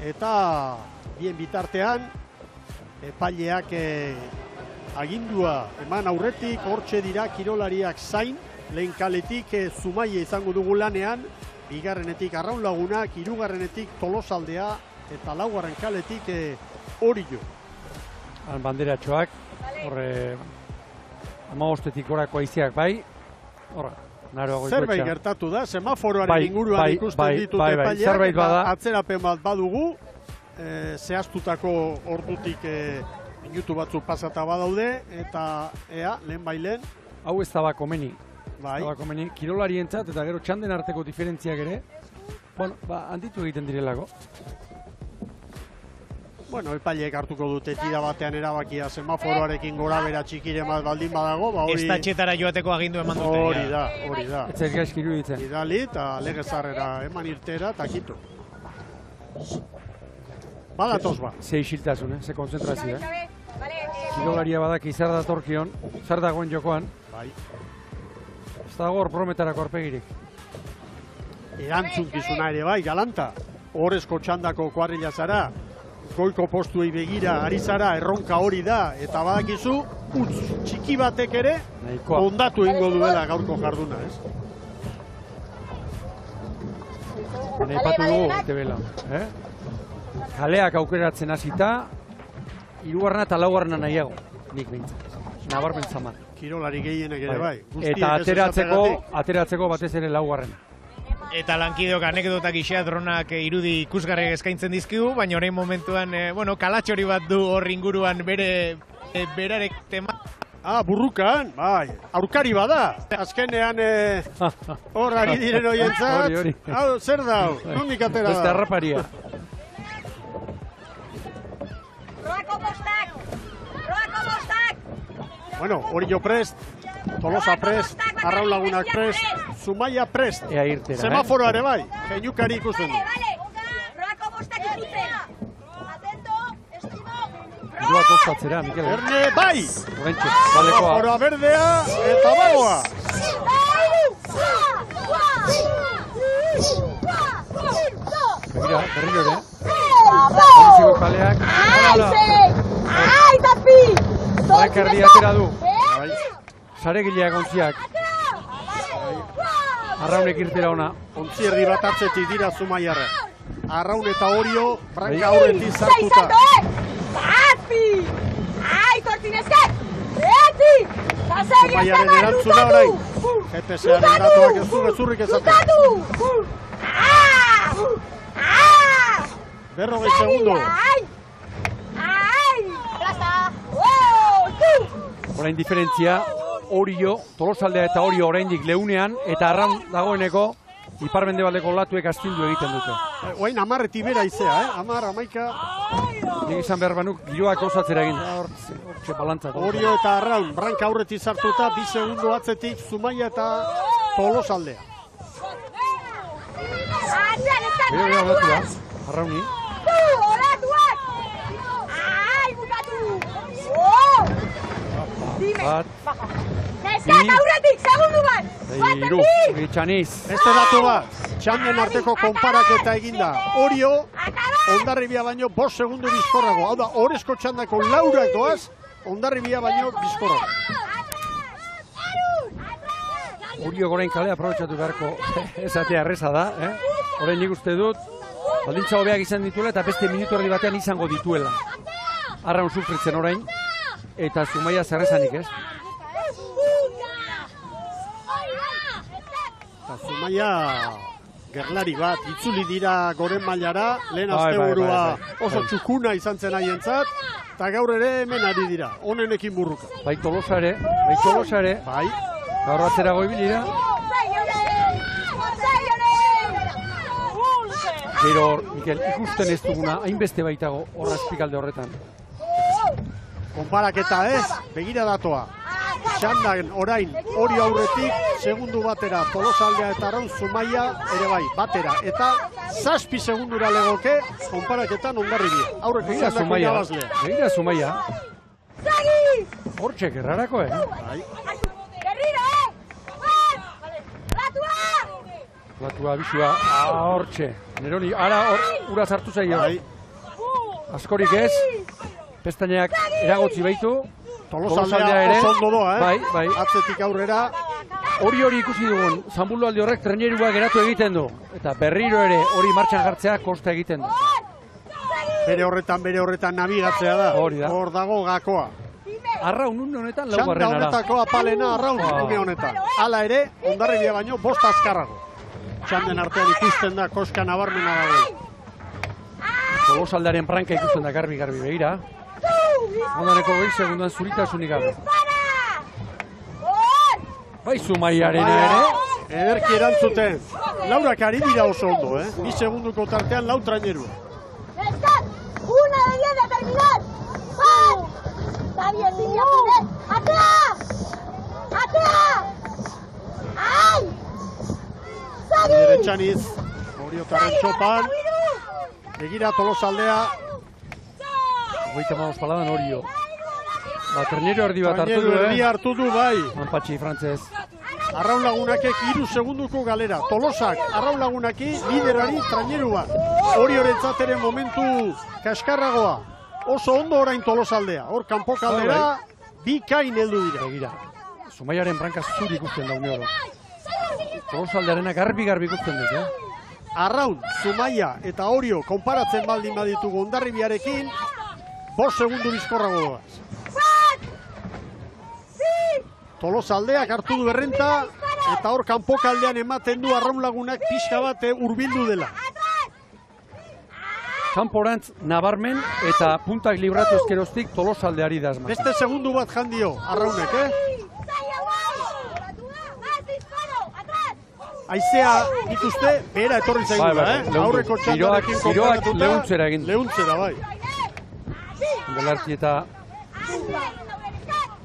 eta bien bitartean, epaileak agindua eman aurretik, hortxe dira kirolariak zain, lehen kaletik Zumaia izango dugu lanean, bigarrenetik Arraun Lagunak, hirugarrenetik Tolosaldea, eta laugarren kaletik Orio. Banderatxoak, horre, 15-etik orako haizeak bai, horra, naroago ikoetxea. Zerbait gertatu da, semaforoaren inguruan ikusten ditut epaileak, eta atzerapen bat badugu, zehaztutako ordutik minutu batzuk pasata badaude, eta lehen bailen. Hau ez da komeni. Bai. Kirolarientzat eta gero txanden arteko diferentziak ere, bueno, handitu egiten direlako. Bueno, epaileek hartuko dute tira batean erabakia semaforoarekin gora bera txikiren bat baldin badago, estatxetara joateko agindu eman dute. Hori da. Ez ez gaizki iruditzen. Idali eta legezarrera eman irtera eta kitu. Badatoz ba. Ze isiltasun, ze konzentrazio. Kirolaria badaki zer datorkion, zer dagoen jokoan. Bai. Ez dago hor prometarako aurpegirik. Erantzunkizuna ere bai, galanta. Horrezko txandako kuadrilla zara, goiko postuei begira ari zara, erronka hori da, eta badakizu, utz txiki batek ere, ondatu egingo duela gaurko jarduna, ez? Naipatu dugu, Tebela. Kaleak aukeratzen hasita, hirugarrena eta laugarrena nahiago, nik behintzat. Nabarmen zaman. Kirolari gehienek ere bai. Eta ateratzeko batez ere laugarrena. Eta lankideok anekdotak gisa dronak irudi ikusgarriak eskaintzen dizkigu, baina orain momentuan, kalatxori bat du hor inguruan berarek tema. Burrukan, bai, aurkari bada. Azkenean hor ari diren horientzat. Hau, zer da, nondik atera da? Beste harraparia. Roako bostak! Bueno, Orio prest, Tolosa prest, Arraun Lagunak prest, Zumaia prest. Ea irtera, semaforoa ere bai, keinukari ikusten du. Roako bostak ikutzen! Atento, estimo! Iruak ostatzera, Mikel. Erne, bai! Horrentxe, balekoa. Semaforoa berdea eta bagoa. Begira, berriro ere. Berriziko kaleak. Ai, tapi! Zakarri atera du. Saregileak ontziak. Arraunek irtera ona. Ontzi erdi bat atzetik dira Zumaiarra. Arraun eta Orio, branka aurretik zartuta. Tapi! Ai, kortinezkak! Eti! Zumaiaren erantzuna orain. GPS-aren datuak ez du gezurrik ezaten. 40 segundo. Orain diferentzia, Orio, Tolosaldea eta Orio oraindik leunean, eta Arraun dagoeneko ipar-mendebaldeko latuek astindu egiten dute. Oain 10-etik bera izea, 10, 11. Nik izan behar banuk, giroak osatzera egin. Hortxe balantzat. Orio eta Arraun, branka aurretik sartuta, 2 segundo atzetik Zumaia eta Tolosaldea. Bera aldatu da, Arrauni. Olatuak! Ai, bukatu! Bat, Neskat, aurretik, segundu bat! hiru, Bitxaniz. Beste datu bat, txanden arteko konparaketa eginda. Orio, Hondarribia baino 5 segundu bizkorrago. Hau da, orezko txandako laurak doaz, Hondarribia baino bizkorrago. Orio gorain kalea aprobetxatu beharko esatea erreza da, Orain nik uste dut, baldintza hobeak izan dituela eta beste minutu erdi batean izango dituela. Arraun sufritzen orain, eta Zumaia zerrezanik, ez? Zumaia gerlari bat, itzuli dira goren mailara, lehen asteburua oso txukuna izan zen haientzat, eta gaur ere hemen ari dira, onenekin burruka. Bai Tolosa ere, Bai. gaur atzerago ibili da. Gero, Mikel, ikusten ez duguna, hainbeste baitago horra azpikalde horretan. Konparaketa ez, begira datoa. Txandan orain hori aurretik, segundu batera Tolosaldea eta Arraun, Zumaia ere bai, batera. Eta 7 segundura legoke, konparaketan Hondarribia. Aurreko txandako irabazlea. Begira Zumaia. Hortxe, gerrarako, Bai. Latua, bisua, hortxe. Neroni, ara ura sartu zaio. Bai. Askorik ez, pestainak eragotzi baitu. Tolosaldea ere, oso ondo doa, Bai. Atzetik aurrera. Hori ikusi dugun, Zanbuloaldi horrek trenerua geratu egiten du. Eta berriro ere hori martxan jartzea kosta egiten du. Bere horretan nabigatzea da. Hori da. Hor dago gakoa. Arraun une honetan Txanda laugarrenara. honetako apalena Arraun une honetan. Hala ere, Hondarribia baino 5 azkarrago. Txanden artean ikusten da, koska nabarmena dago. Tolosaldearen pranka ikusten da garbi begira. Ondaneko 20 segunduan zuritasunik gabe. Bai Zumaiarena ere. Ederki erantzuten. Laurak ari dira oso ondo, 2 segunduko tartean 4 trainerua. Una de 10 de terminar. Está bien, niña, ¡atrás! ¡Atrás! ¡Ay! Deretxaniz, Oriotarren txopan. Begira Tolosaldea. 35 paladan Orio. Traineru erdi bat hartu du, Traineru erdi hartu du, bai. Manpatxi, frantzez. Arraun lagunakek 3 segunduko galera. Tolosak, Arraun lagunaki, liderari traineru bat. Oriorentzat ere momentu kaskarragoa. Oso ondo orain Tolosaldea. Hor kanpo kaldera, bikain heldu dira. Begira, Zumaiaren branka zuri ikusten da une oro. Tolosaldearena garbi ikusten dut, Arraun, Zumaia eta Orio konparatzen baldin baditugu Hondarribiarekin, 5 segundu bizkorrago doaz. Tolosaldeak hartu du errenta, eta hor kanpokaldean ematen du Arraun lagunak pixka bat hurbildu dela. Kanporantz nabarmen eta puntak libratu ezkeroztik Tolosaldeari da asma. Beste segundu bat jandio Arraunek, Aizea ikuste, bera etorri zaigula, Aurreko txandarekin konparatuta. Leuntzera egin. Leuntzera, bai. Belarti eta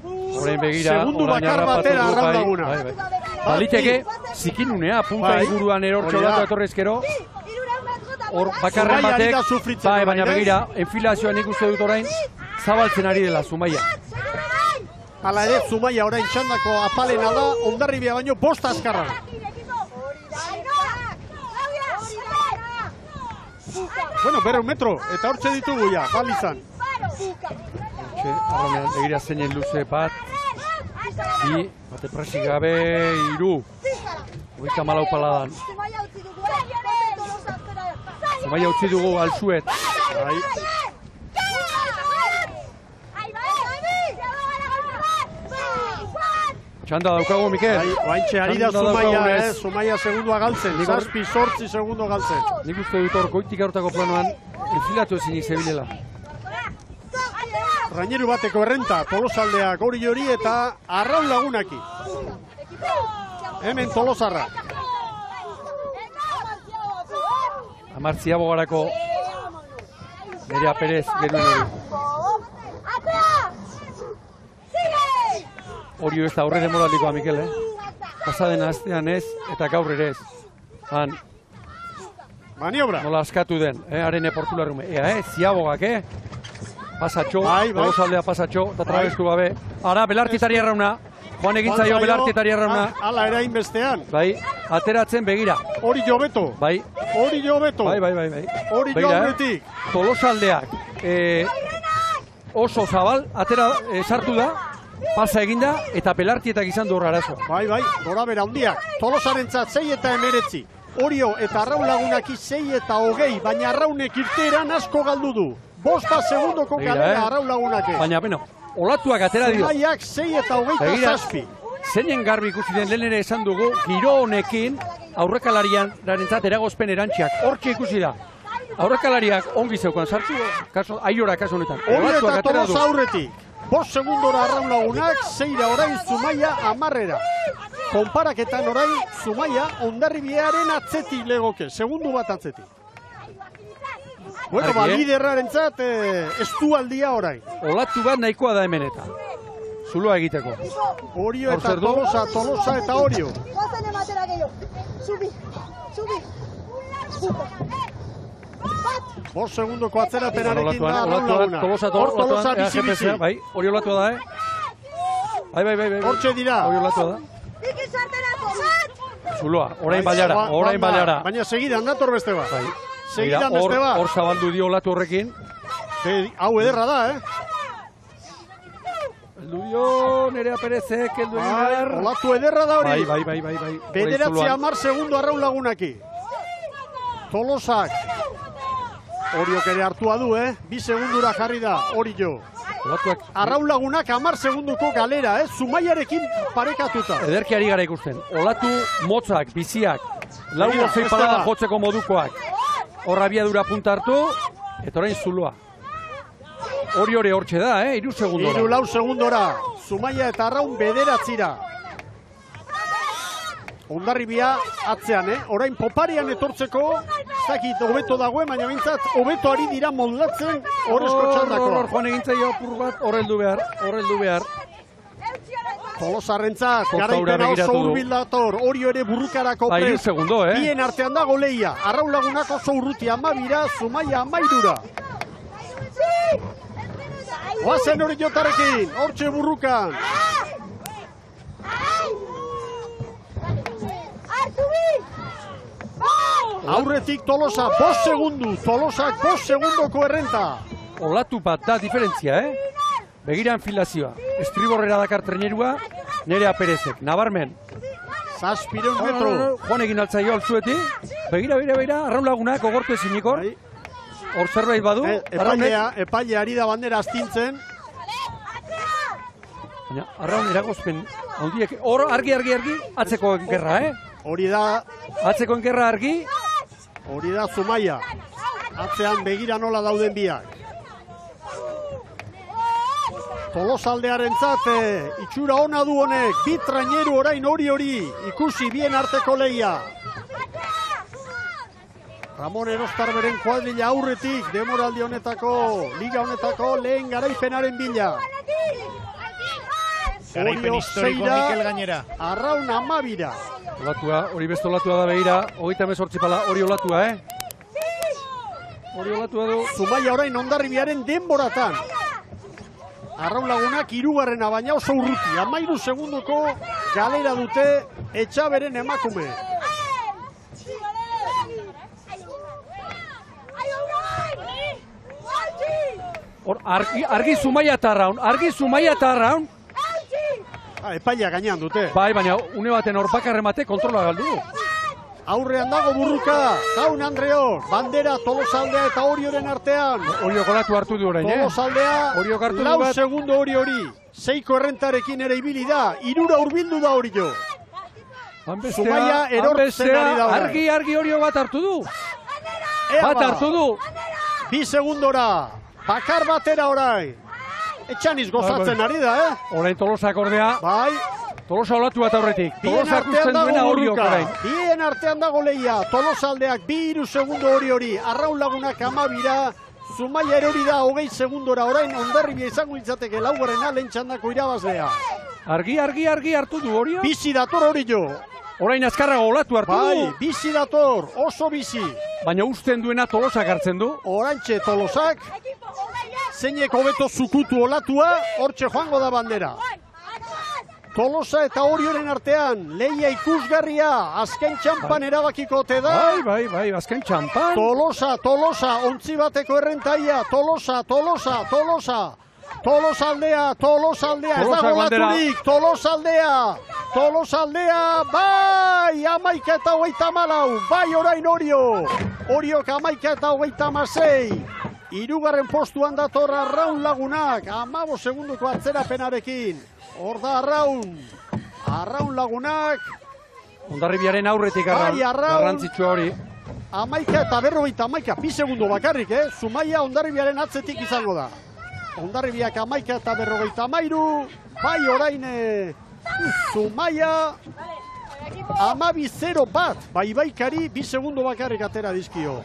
orain begira, segundu bakar batera Arraun laguna. Baliteke, zikinunea, punta inguruan erortxo bat etorrezkero. Hor bakarren batek, baina begira, enfilazioan ikuste dut orain, zabaltzen ari dela Zumaia. Hala ere, Zumaia orain txandako apalena da, Hondarribia baino 5 azkarra. Bueno, 100 metro, eta hortxe ditugu ja, balizan. Arraunean, begira zeinen luze bat, bi, bate presik gabe, 3. 34 paladan. Zumaia utzi dugu alzuet. Txanda daukagu, Mikel. Baintxe, ari da Zumaia, Zumaia segundua galtzen, 7-8 segundo galtzen. Nik uste dut hor, goitik aurtako planoan, enfilatu ezin izebilela. Traineru bateko errenta, Tolosaldeak hori eta Arraun lagunaki. Hemen Tolosarra. Amartzia bogarako Nerea Perez genuen hori. Orio ez da horre demoraldikoa, Mikel, Pasaden astean ez, eta gaur ere ez. Han, Maniobra. Nola askatu den, haren portularrume. Ziabogak, Pasatxo, bai. Tolosaldea pasatxo, eta trabestu gabe. Ara, belartitari errauna. Joan egintzaio belartitari errauna. Ala erain bestean. Bai, ateratzen begira. Hori jo beto. Bai. Hori jo beto. Bai. Hori jo aurretik. Tolosaldeak oso zabal, atera sartu da, pasa eginda, eta belartietak izan du arazo. Bai, gora bera handiak. Tolosarentzat 6 eta 19. Orio eta Arraun lagunaki 6 eta 20, baina Arraunek irteeran asko galdu du. 5 segundoko galera Arraun lagunake. Baina, olatuak atera dio. Zumaiak 6 eta 27. Zeinen garbi ikusi den lehen ere esan dugu, giro honekin aurrekalarian darentzat eragozpen erantziak. Hortxe ikusi da. Aurrekalariak ongi zeukan sartu, aiora kasu honetan. Orio eta Tolosa aurretik. 5 segundora Arraun lagunak, 6 orain Zumaia 10. Konparaketan orain Zumaia Hondarribiaren atzetik legoke, segundu bat atzetik. Bueno, liderrarentzat estualdia orain. Olatu bat nahikoa da hemen eta. Zuloa egiteko. Orio eta Tolosa eta Orio. Goazen ematera gehiago. Subi. 5 segundoko atzerapenarekin da Arraun laguna. Tolosa bizi-bizi. Bai, hori olatua da, Bai. Hortxe dira. Hori olatua da. Zuloa, orain bailara. Baina segidan dator beste bat. Bai. Segidan beste bat. Hor zabaldu dio olatu horrekin. Hau ederra da, Eldu dio, Nerea Perezek, eldu egin. Olatu ederra da hori. Bai. 9:10 segundo Arraun lagunaki. Tolosak. Oriok ere hartua du, 2 segundura jarri da, Orio. Arraun lagunak 10 segunduko galera, Zumaiarekin parekatuta. Ederki ari gara ikusten. Olatu motzak, biziak, lau gozei parada jotzeko modukoak. Horra abiadura punta hartu, eta orain Zuloa. Hori hortxe da, 3 segundora. 3-4 segundora. Zumaia eta Arraun 9. Hondarribia atzean, orain poparian etortzeko, zakit, hobeto dagoen, baina bintzat, hobeto ari dira moldatzen horrezko txandako. Joan egintzaio apur bat, horreldu behar. Tolosarrentzat, garaipena oso urbil dator, Orio ere burrukarako prest. Bien artean dago lehia, Arraun lagunak oso urruti 12, Zumaia 13. Oazen hori jotarekin, hortxe burrukan. Aurretik Tolosa, 5 segundu, Tolosak 5 segundoko errenta. Olatu bat da diferentzia, Begira enfilazioa, estriborrera dakar trenerua, Nerea Perezek, nabarmen. 700 metro. Joan egin altzaio altzueti, begira, Arraun lagunak ogortu ezinikor. Hor zerbait badu. Epailea ari da bandera astintzen. Baina, Arraun eragozpen, hor argi, atzeko enkerra, Hori da... Atzeko enkerra argi. Hori da Zumaia. Atzean begira nola dauden biak. Tolosaldearentzat itxura ona du honek. Bi traineru orain hori. Ikusi bien arteko lehia. Ramon Erostarberen kuadrilla aurretik. Demoraldi honetako, liga honetako lehen garaipenaren bila. Garaipen historiko Mikel gainera. Arraun 12. Olatua, hori beste olatua da behira, 38 pala, hori olatua, Hori olatua du. Zumaia orain Hondarribiaren denboratan. Arraun lagunak 3. baina oso urruti. 13 segunduko galera dute Etxaberen emakume. Hor, argi Zumaia eta Arraun. Epaila gainean dute. Bai, baina une baten hor bakarremate kontrola galdu du. Aurrean dago burruka, Jaun Andreo, bandera Tolosaldea eta Orioren artean. Orio kolatu hartu du orain, Tolosaldea, 4 segundo hori. 6ko errentarekin ere ibili da, 3 hurbildu da Orio. Zumaia erortzen ari da. Argi Orio bat hartu du. Bat hartu du. 2 segundora, bakar batera orain. Etxaniz gozatzen ari da, Orain Tolosak ordea. Bai. Tolosa olatu bat aurretik. Tolosak usten duena Oriok orain. Bien artean dago lehia. Tolosaldeak 2-3 segundo hori. Arraun lagunak 12. Zumaia erori da 20 segundora. Orain Hondarribia izango litzateke laugarrena lehen txandako irabazlea. Argi hartu du Orio. Bizi dator Orio. Orain azkarrago olatu hartu du. Bai, bizi dator. Oso bizi. baina usten duena Tolosak hartzen du. Orantxe Tolosak, zeinek hobeto zukutu olatua, hortxe joango da bandera. Tolosa eta Orioren artean, lehia ikusgarria, azken txampan erabakiko ote da. Bai, azken txampan. Tolosa, ontzi bateko errentaia, Tolosa. Tolosaldea, ez dago laturik, Tolosaldea, bai, 11:24, bai orain Oriok 11:26, hirugarren postuan dator Arraun Lagunak, 15 segunduko atzerapenarekin, hor da Arraun Lagunak, Hondarribiaren aurretik garrantzitsua hori. 11:51, 2 segundo bakarrik, Zumaia Hondarribiaren atzetik izango da. Hondarribiak 11:53, bai orain Zumaia 12:0 bat, bai baikari 2 segundo bakarrik atera dizkio.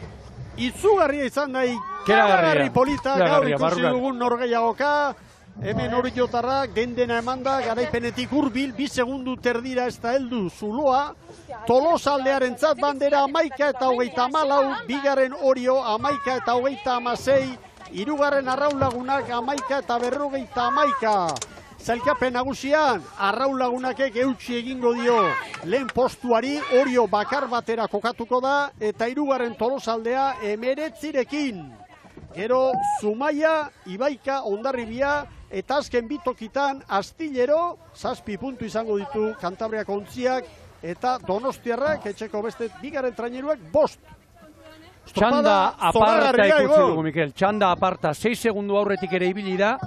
Itzugarria izan nahi, keragarri polita, gaur ikusi dugun norgehiagoka, hemen oriotarrak dena emanda, garaipenetik hurbil, 2 segundu terdira ez da heldu zuloa, Tolosaldearen zat bandera 11:24, bigarren Orio 11:26, hirugarren Arraun Lagunak 11:51. Zailkapen nagusian, Arraun Lagunakek eutsi egingo dio lehen postuari, Orio bakar batera kokatuko da, eta hirugarren Tolosaldea 19rekin. Gero Zumaia, Ibaika, Hondarribia, eta azken bitokitan Astillero, 7 puntu izango ditu Kantabriako ontziak, eta Donostiarrak, etxeko beste bigarren traineruak 5. Txanda aparta ikusi dugu, Mikel. Txanda aparta, 6 segundu aurretik ere ibili da.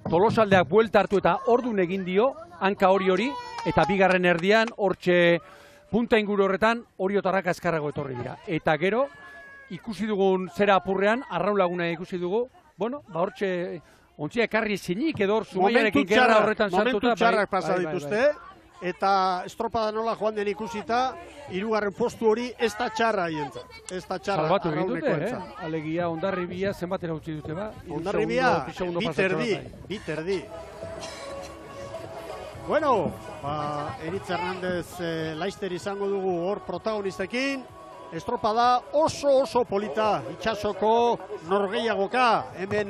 Tolosaldeak buelta hartu eta ordun egin dio, hanka hori, eta bigarren erdian, hortxe punta inguru horretan, Oriotarrak azkarrago etorri dira. Eta gero, ikusi dugun zera apurrean, Arraun Laguna ikusi dugu, hortxe ontzia ekarri zinik edo Zumaiarekin gerra horretan sartuta. Momentu txarrak pasa dituzte. Eta estropada nola joan den ikusita, hirugarren postu hori ez da txarra hientzat. Ez da txarra. Salbatu egin dute, Alegia, Hondarribia zenbatera utzi dute ba? Hondarribia, biterdi. Bueno, Eritz Hernandez Laister izango dugu hor protagonistekin. Estropada oso polita, itsasoko norgehiagoka, hemen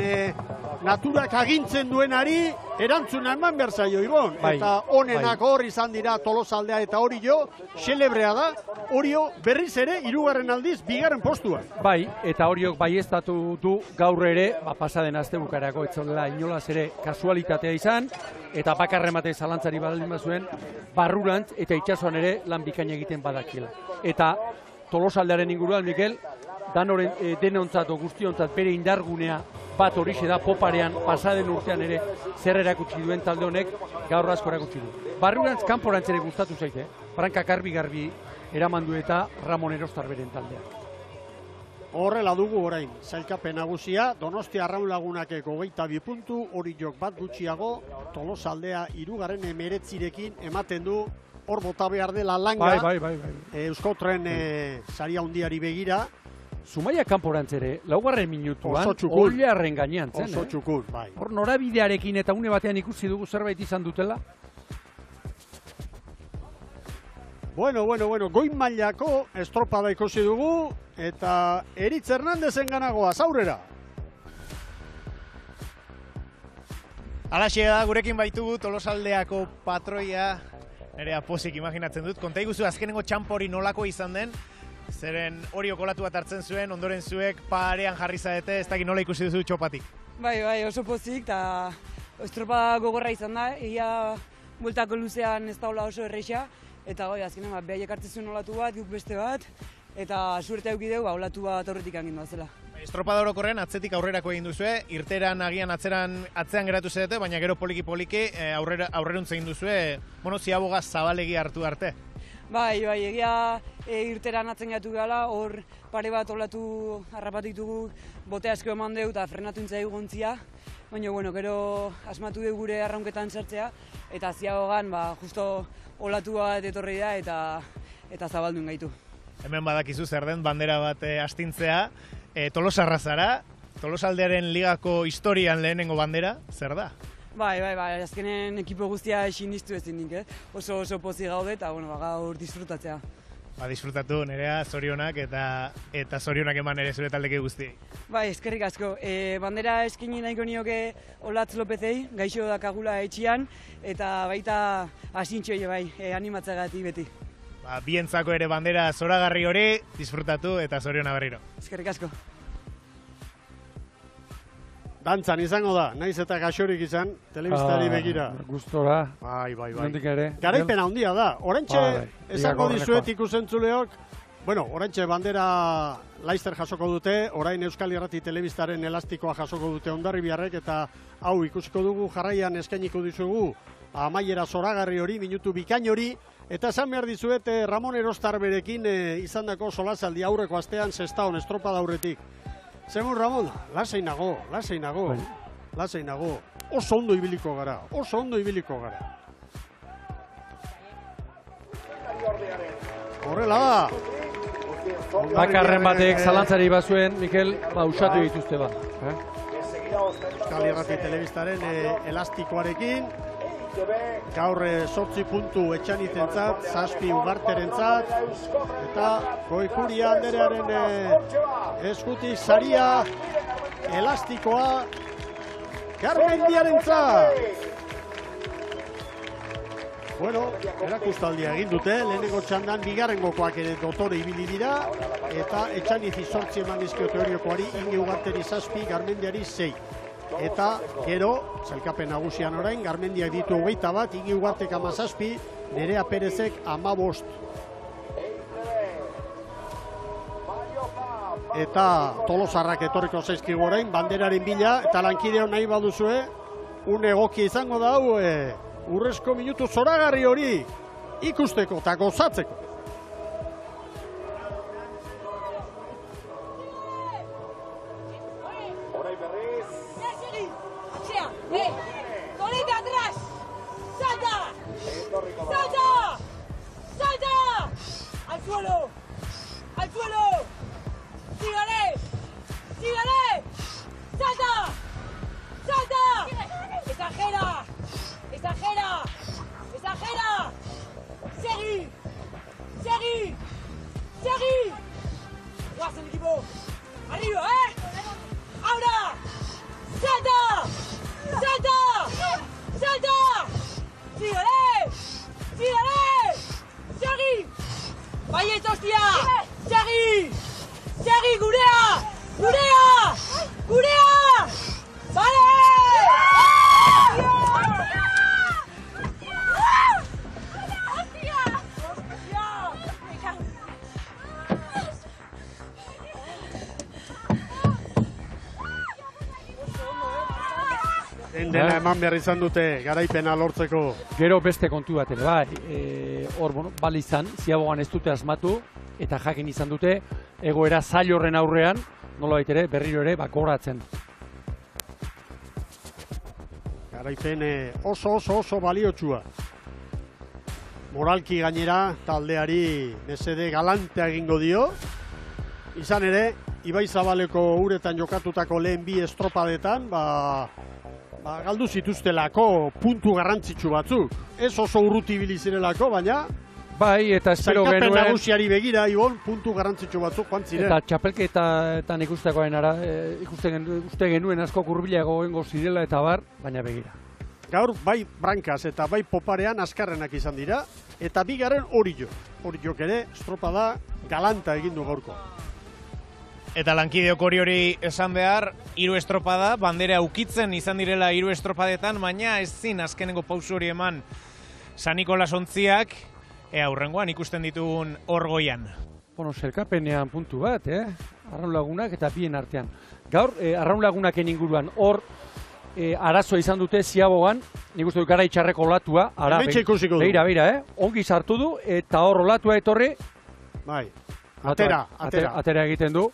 naturak agintzen duenari erantzuna eman behar zaio, Ibon. Eta honenak hor izan dira Tolosaldea eta Orio, xelebrea da, Orio berriz ere, hirugarren aldiz, bigarren postua. Bai, eta Oriok baieztatu du gaur ere, pasaden astebukarako etzaudela inolaz ere kasualitatea izan, eta bakarremate zalantzari baldin bazuen, barrurantz eta itsasoan ere lan bikaina egiten badakila. Eta Tolosaldearen inguruan, Mikel, denontzat o guztiontzat bere indargunea bat horixe da poparean pasaden urtean ere zer erakutsi duen talde honek gaur asko erakutsi du. Barrurantz kanporantz ere gustatu zaite, Franka garbi eraman du eta Ramon Erostar beren taldeak. Horrela dugu orain, zailkapen nagusia, Donostia Arraun Lagunakek 22 puntu, Oriok bat gutxiago, Tolosaldea hirugarren 19rekin ematen du. Hor bota behar dela langa, Euskotren saria hundiari begira. Zumaia kanporantz ere, laugarren minutuan, Oliarren gainean zen. Oso txukur, bai. Hor norabidearekin eta une batean ikusi dugu zerbait izan dutela. Bueno, goin mailako estropada ikusi dugu, eta Eritz Hernandezen ganagoaz, aurrera. Alaxe da, gurekin baitugu Tolosaldeako patroia, nire aposik imaginatzen dut. Konta iguzu azkenengo txampori nolako izan den, zeren Orio kolatu bat hartzen zuen, ondoren zuek parean jarri zaete, ez dakit nola ikusi duzu txopatik. Bai, oso pozik, eta estropada gogorra izan da, egia bueltako luzean ez daula oso erreixa, eta azkenen behaiek hartzen zuen olatu bat, guk beste bat, eta suerte aukideu, olatu bat aurretik angin zela. Estropada orokorrean atzetik aurrerako egin duzue, irteran agian atzean geratu zedete, baina gero poliki aurreruntz egin duzue, ziaboga zabalegi hartu arte. Bai, egia irteran atzen geratu gala, hor pare bat olatu harrapatu ditugu, bote asko eman deu eta frenatu intzaigu gontzia, baina gero asmatu dugu gure arraunketan sartzea, eta ziabogan justo olatu bat etorri da eta zabaldun gaitu. Hemen badakizu zer den bandera bat astintzea, Tolosarra zara, Tolosaldearen ligako historian lehenengo bandera, zer da? Bai, azkenen ekipo guztia esin iztu ezin nik, oso pozik gaude eta gaur disfrutatzea. Disfrutatu, Nerea, zorionak eta zorionak eman ere zure taldeke guztiei. Bai, eskerrik asko. Bandera eskini nahiko nioke Olatz Lopezei, gaixo dakagula etxian, eta baita asintxoi bai, animatzagatik beti. Bientzako ere bandera zoragarri hori, disfrutatu eta zoriona berriro. Eskerrik asko. Dantzan izango da, naiz eta gaxorik izan, telebistari begira. Gustora. Bai. Nondik ere. Garaipena handia da. Orantxe esango dizuet ikusentzuleok, bueno, orantxe bandera Laister jasoko dute, orain Euskal Irrati telebistaren elastikoa jasoko dute Hondarribiarrek, eta hau ikusiko dugu jarraian eskainiko dizugu amaiera zoragarri hori, minutu bikain hori, eta esan behar dizuet Ramon Erostarberekin izandako solasaldi aurreko astean Sestaon estropada aurretik. Zemur Ramon, lasai nago. Oso ondo ibiliko gara. Horrela da. Bakarren batek zalantzari bazuen, Mikel, usatu dituzte ba. Euskal Irrati telebistaren elastikoarekin. Gaur 8 puntu Etxanitentzat, 7 Ugarterentzat, eta Goikuria Anderearen eskutik saria elastikoa Garmendiarentzat. Bueno, erakustaldia egin dute, lehenengo txandan bigarrengokoak ere dotore ibili dira, eta Etxanizi 8 eman dizkio teoriokoari, Inge Ugarteri 7, Garmendiari 6. Eta gero, sailkapen nagusian orain, Garmendiak ditu 21, Inge Ugartek 17, Nerea Perezek 15. Eta Tolosarrak etorriko zaizkigu orain, banderaren bila, eta lankideo nahi baduzue, une egokia izango da hau, urrezko minutu zoragarri hori ikusteko eta gozatzeko. ¡Al suelo! ¡Sígale! ¡Salta! ¡Exagera! ¡Seguí! ¡Guas el equipo! ¡Arriba, ¡Ahora! ¡Salta! ¡Sígale! ¡Seguí! ¡Baiet, hostia! ¡Seguí, gurea! ¡Vale! Dena eman behar izan dute garaipena lortzeko. Gero beste kontu bat ere, bai. Hor, bali izan, ziabogan ez dute asmatu, eta jakin izan dute, egoera zail horren aurrean, nola baitere, berriro ere, kobratzen. Garaipen oso baliotsua. Moralki gainera, taldeari mesede galantea egingo dio. Izan ere, Ibai Zabaleko uretan jokatutako lehen bi estropadetan, galdu zituztelako puntu garrantzitsu batzuk. Ez oso urruti bilizirelako, baina bai, eta espero genuen... Zailkapen nagusiari begira, Ibon, puntu garrantzitsu batzuk joan ziren. Eta txapelketan ikustekoaren ara, ikuste genuen asko kurbilago gengo zirela eta bar, baina begira. Gaur, bai brankaz eta bai poparean azkarrenak izan dira, eta bigarren Orillo. Orillok ere, estropada galanta egin du gaurko. Eta lankideok hori esan behar, 3 estropada, bandera ukitzen izan direla 3 estropadetan, baina ezin azkenengo pausu hori eman San Nikolas ontziak, aurrengoan ikusten ditugun hor goian. Bueno, selkapenean puntu bat, Arraun Lagunak eta bien artean. Gaur, Arraun Lagunaken inguruan hor arazoa izan dute ziabogan, nik uste dut gara itxarreko olatua. Hemetxe ikusiko du. Beira, ongi sartu du, eta hor olatua etorri. Bai, atera egiten du.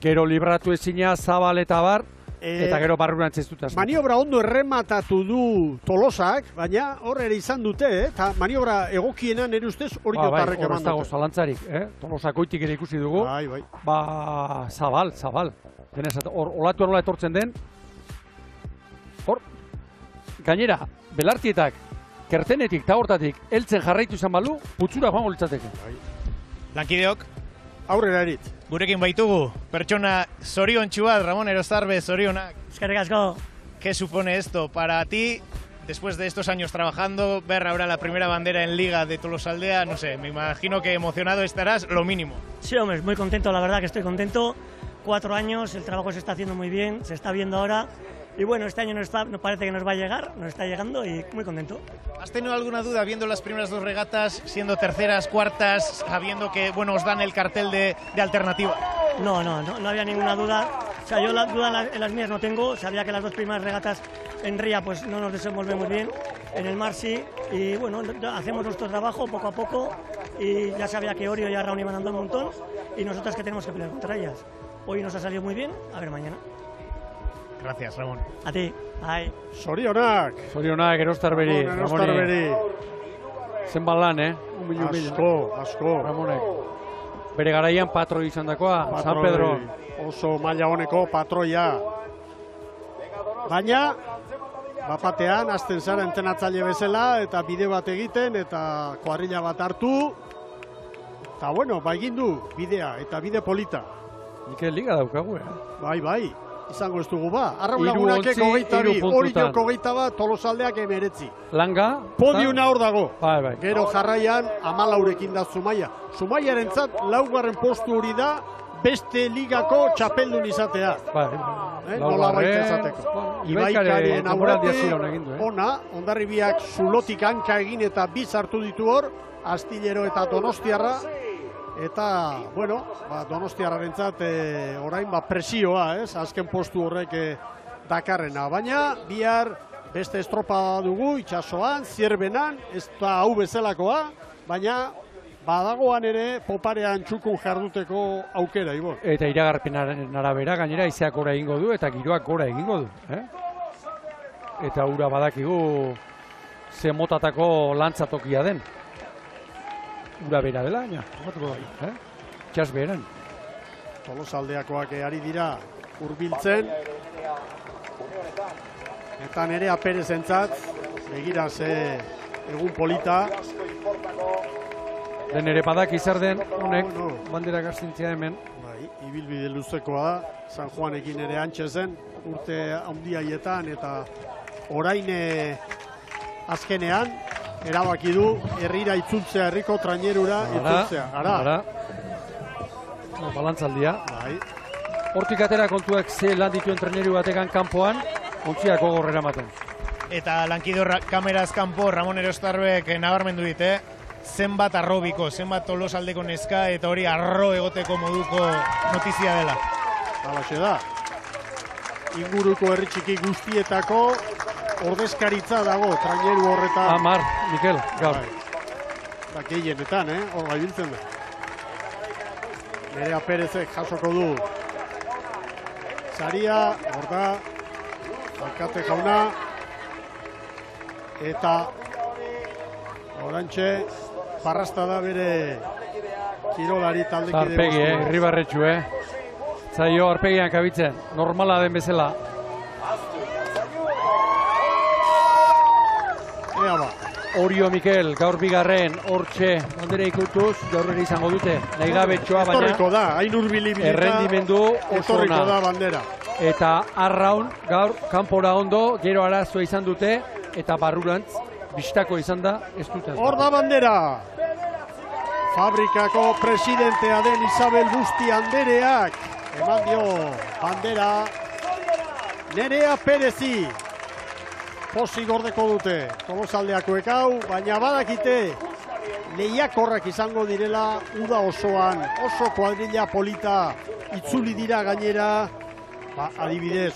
Gero libratu ezina, Zabal eta bar, eta gero barrurantz ez dut asmatu. Maniobra ondo errematatu du Tolosak, baina hor ere izan dute, eta maniobra egokienan nire ustez hori jotarrek eman dute. Hor ez dago zalantzarik, Tolosak oitik ere ikusi dugu. Bai. Zabal. Hor olatu nola etortzen den. Hor, gainera, belartietak, kertenetik eta hortatik, heltzen jarraitu izan balu, putzura joango litzateke. Lankideok, aurrera erit. Gurekin baitugu, pertsona zoriontsu bat, Ramon Erostarbe, zorionak. Eskerrik asko. ¿Qué supone esto para ti, después de estos años trabajando, ver ahora la primera bandera en Liga de Tolosaldea? No sé, me imagino que emocionado estarás, lo mínimo. Sí, hombre, muy contento, la verdad que estoy contento. 4 años, el trabajo se está haciendo muy bien, se está viendo ahora. Y bueno, este año no parece que nos va a llegar, nos está llegando y muy contento. ¿Has tenido alguna duda viendo las primeras 2 regatas, siendo terceras, cuartas, sabiendo que bueno, os dan el cartel de alternativa? No había ninguna duda. O sea, yo la duda en las mías no tengo. Sabía que las 2 primeras regatas en Ría pues no nos desenvolvemos bien, en el mar sí. Y bueno, hacemos nuestro trabajo poco a poco y ya sabía que Orio y Arraun iban andando un montón y nosotras que tenemos que pelear contra ellas. Hoy nos ha salido muy bien, a ver mañana. Gracias, Ramón. A ti. Bai. Zorionak. Zorionak, Erostarberi. Erostarberi. Zenbat lan, Asko. Ramonek. Bere garaian patroi izan dakoa, San Pedro. Oso maila honeko patroia. Baina, bapatean, azten zara entrenatzaile bezala, eta bide bat egiten, eta kuadrilla bat hartu. Eta bueno, egin du bidea, eta bide polita. Mikel Liga daukagu, Bai. Izango ez dugu ba. Arraulagunak 22, Oriok 21, Tolosaldeak 19. Langa? Podiuna hor dago. Bai. Gero jarraian 14ekin da Zumaia. Zumaiarentzat 4. postu hori da beste ligako txapeldun izatea. Nola baita izateko. Ibaikarien aurretik, Hondarribiak zulotik hanka egin eta 2 hartu ditu hor, Astillero eta Donostiarra. Eta, bueno, Donostiarrarentzat orain presioa, azken postu horrek dakarrena. Baina, bihar beste estropa dugu, itxasoan, Zierbenan, ez da hau bezalakoa, baina badagoan ere poparean txukun jarduteko aukera, Ibon. Eta iragarpenaren arabera, gainera, izeak gora egingo du eta giroak gora egingo du. Eta ura badakigu ze motatako lantzatokia den. Ura bera dela, txas beheran. Tolosaldeakoak ari dira hurbiltzen. Eta Nerea Perezentzat, begira ze egun polita. Den ere badak izar den, honek, bandera gastintzia hemen. Ibilbide luzekoa da, San Juanekin ere antxe zen, urte handiaietan eta orain azkenean, erabaki du herrira itzultzea, herriko trainerura itzultzea. Ara. Balantzaldia. Hortik atera kontuak ze lan dituen traineru batekan kanpoan, ontziak gogorrera ematen. Eta lankidor kameraz kanpo, Ramon Erostarbek nabarmendu dit, zenbat arrobiko, zenbat Tolosaldeko neska eta hori arro egoteko moduko notizia dela. Halaxe da. Inguruko herri txiki guztietako ordezkaritza dago, traineru horretan. Amar, Mikel, gaur. Eta gehienetan, hor gaibiltzen da. Nerea Perezek jasoko du. Saria, hor da, Alkate jauna. Eta orantxe, parrasta da bere kirolari taldekide. Arpegi, irribarretxu, Zaio, arpegian kabitzen, normala den bezala. Orio Mikel, gaur bigarren, hortxe, bandera ikutuz, gaur ere izango dute, nahi gabetxoa, baina etorriko da, hain urbilibilita, errendimendu etorriko da bandera. Eta Arraun, gaur, kanpora ondo, gero arazoa izan dute, eta barrurantz, bistako izan da, ez duten. Hor da bandera! Fabrikako presidentea den Isabel Busti Andereak, eman dio bandera Nerea Perezi. Pozik gordeko dute, Tolosaldeakoek hau, baina badakite lehiakorrak izango direla uda osoan, oso kuadrilla polita itzuli dira gainera, adibidez,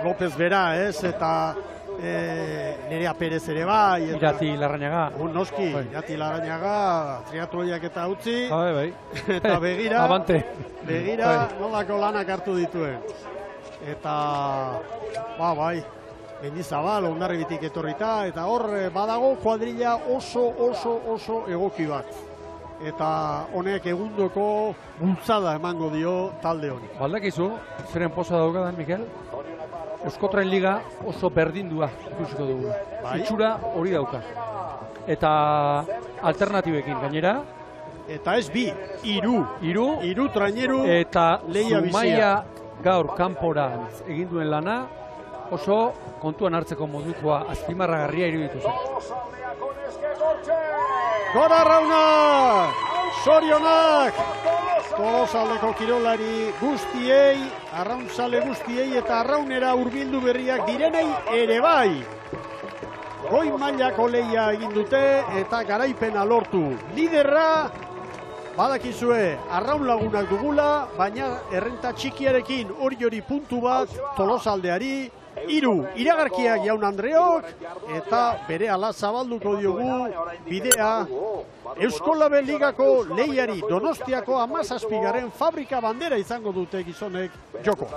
López Bera, eta Nerea Perez ere bai. Irati Larrañaga. Noski, Irati Larrañaga, triatloiak eta utzi, bai. Eta begira, begira nolako lanak hartu dituen. Eta, bai, Mendizabal, Hondarribitik etorrita, eta hor badago kuadrilla oso egoki bat. Eta honek egundoko bultzada emango dio talde honi. Baldakizu, zeren posa daukadan, Mikel? Euskotren Liga oso berdindua ikusiko dugu. Itxura hori dauka. Eta alternatibekin gainera, eta ez bi, hiru traineru eta lehia Zumaia gaur kanporantz egin duen lana oso kontuan hartzeko modukoa azpimarragarria iruditu zen. Gora Arraunak! Sorionak! Tolosaldeko kirolari guztiei, arraunzale guztiei eta arraunera hurbildu berriak direnei ere bai. Goi mailako lehia egin dute eta garaipena lortu. Liderra badakizue arraun lagunak dugula, baina errenta txikiarekin hori puntu bat Tolosaldeari. 3 iragarkiak Jaun Andreok eta berehala zabalduko diogu bidea Euskolabel Ligako lehiari Donostiako 17. Fabrika bandera izango dute gizonek joko.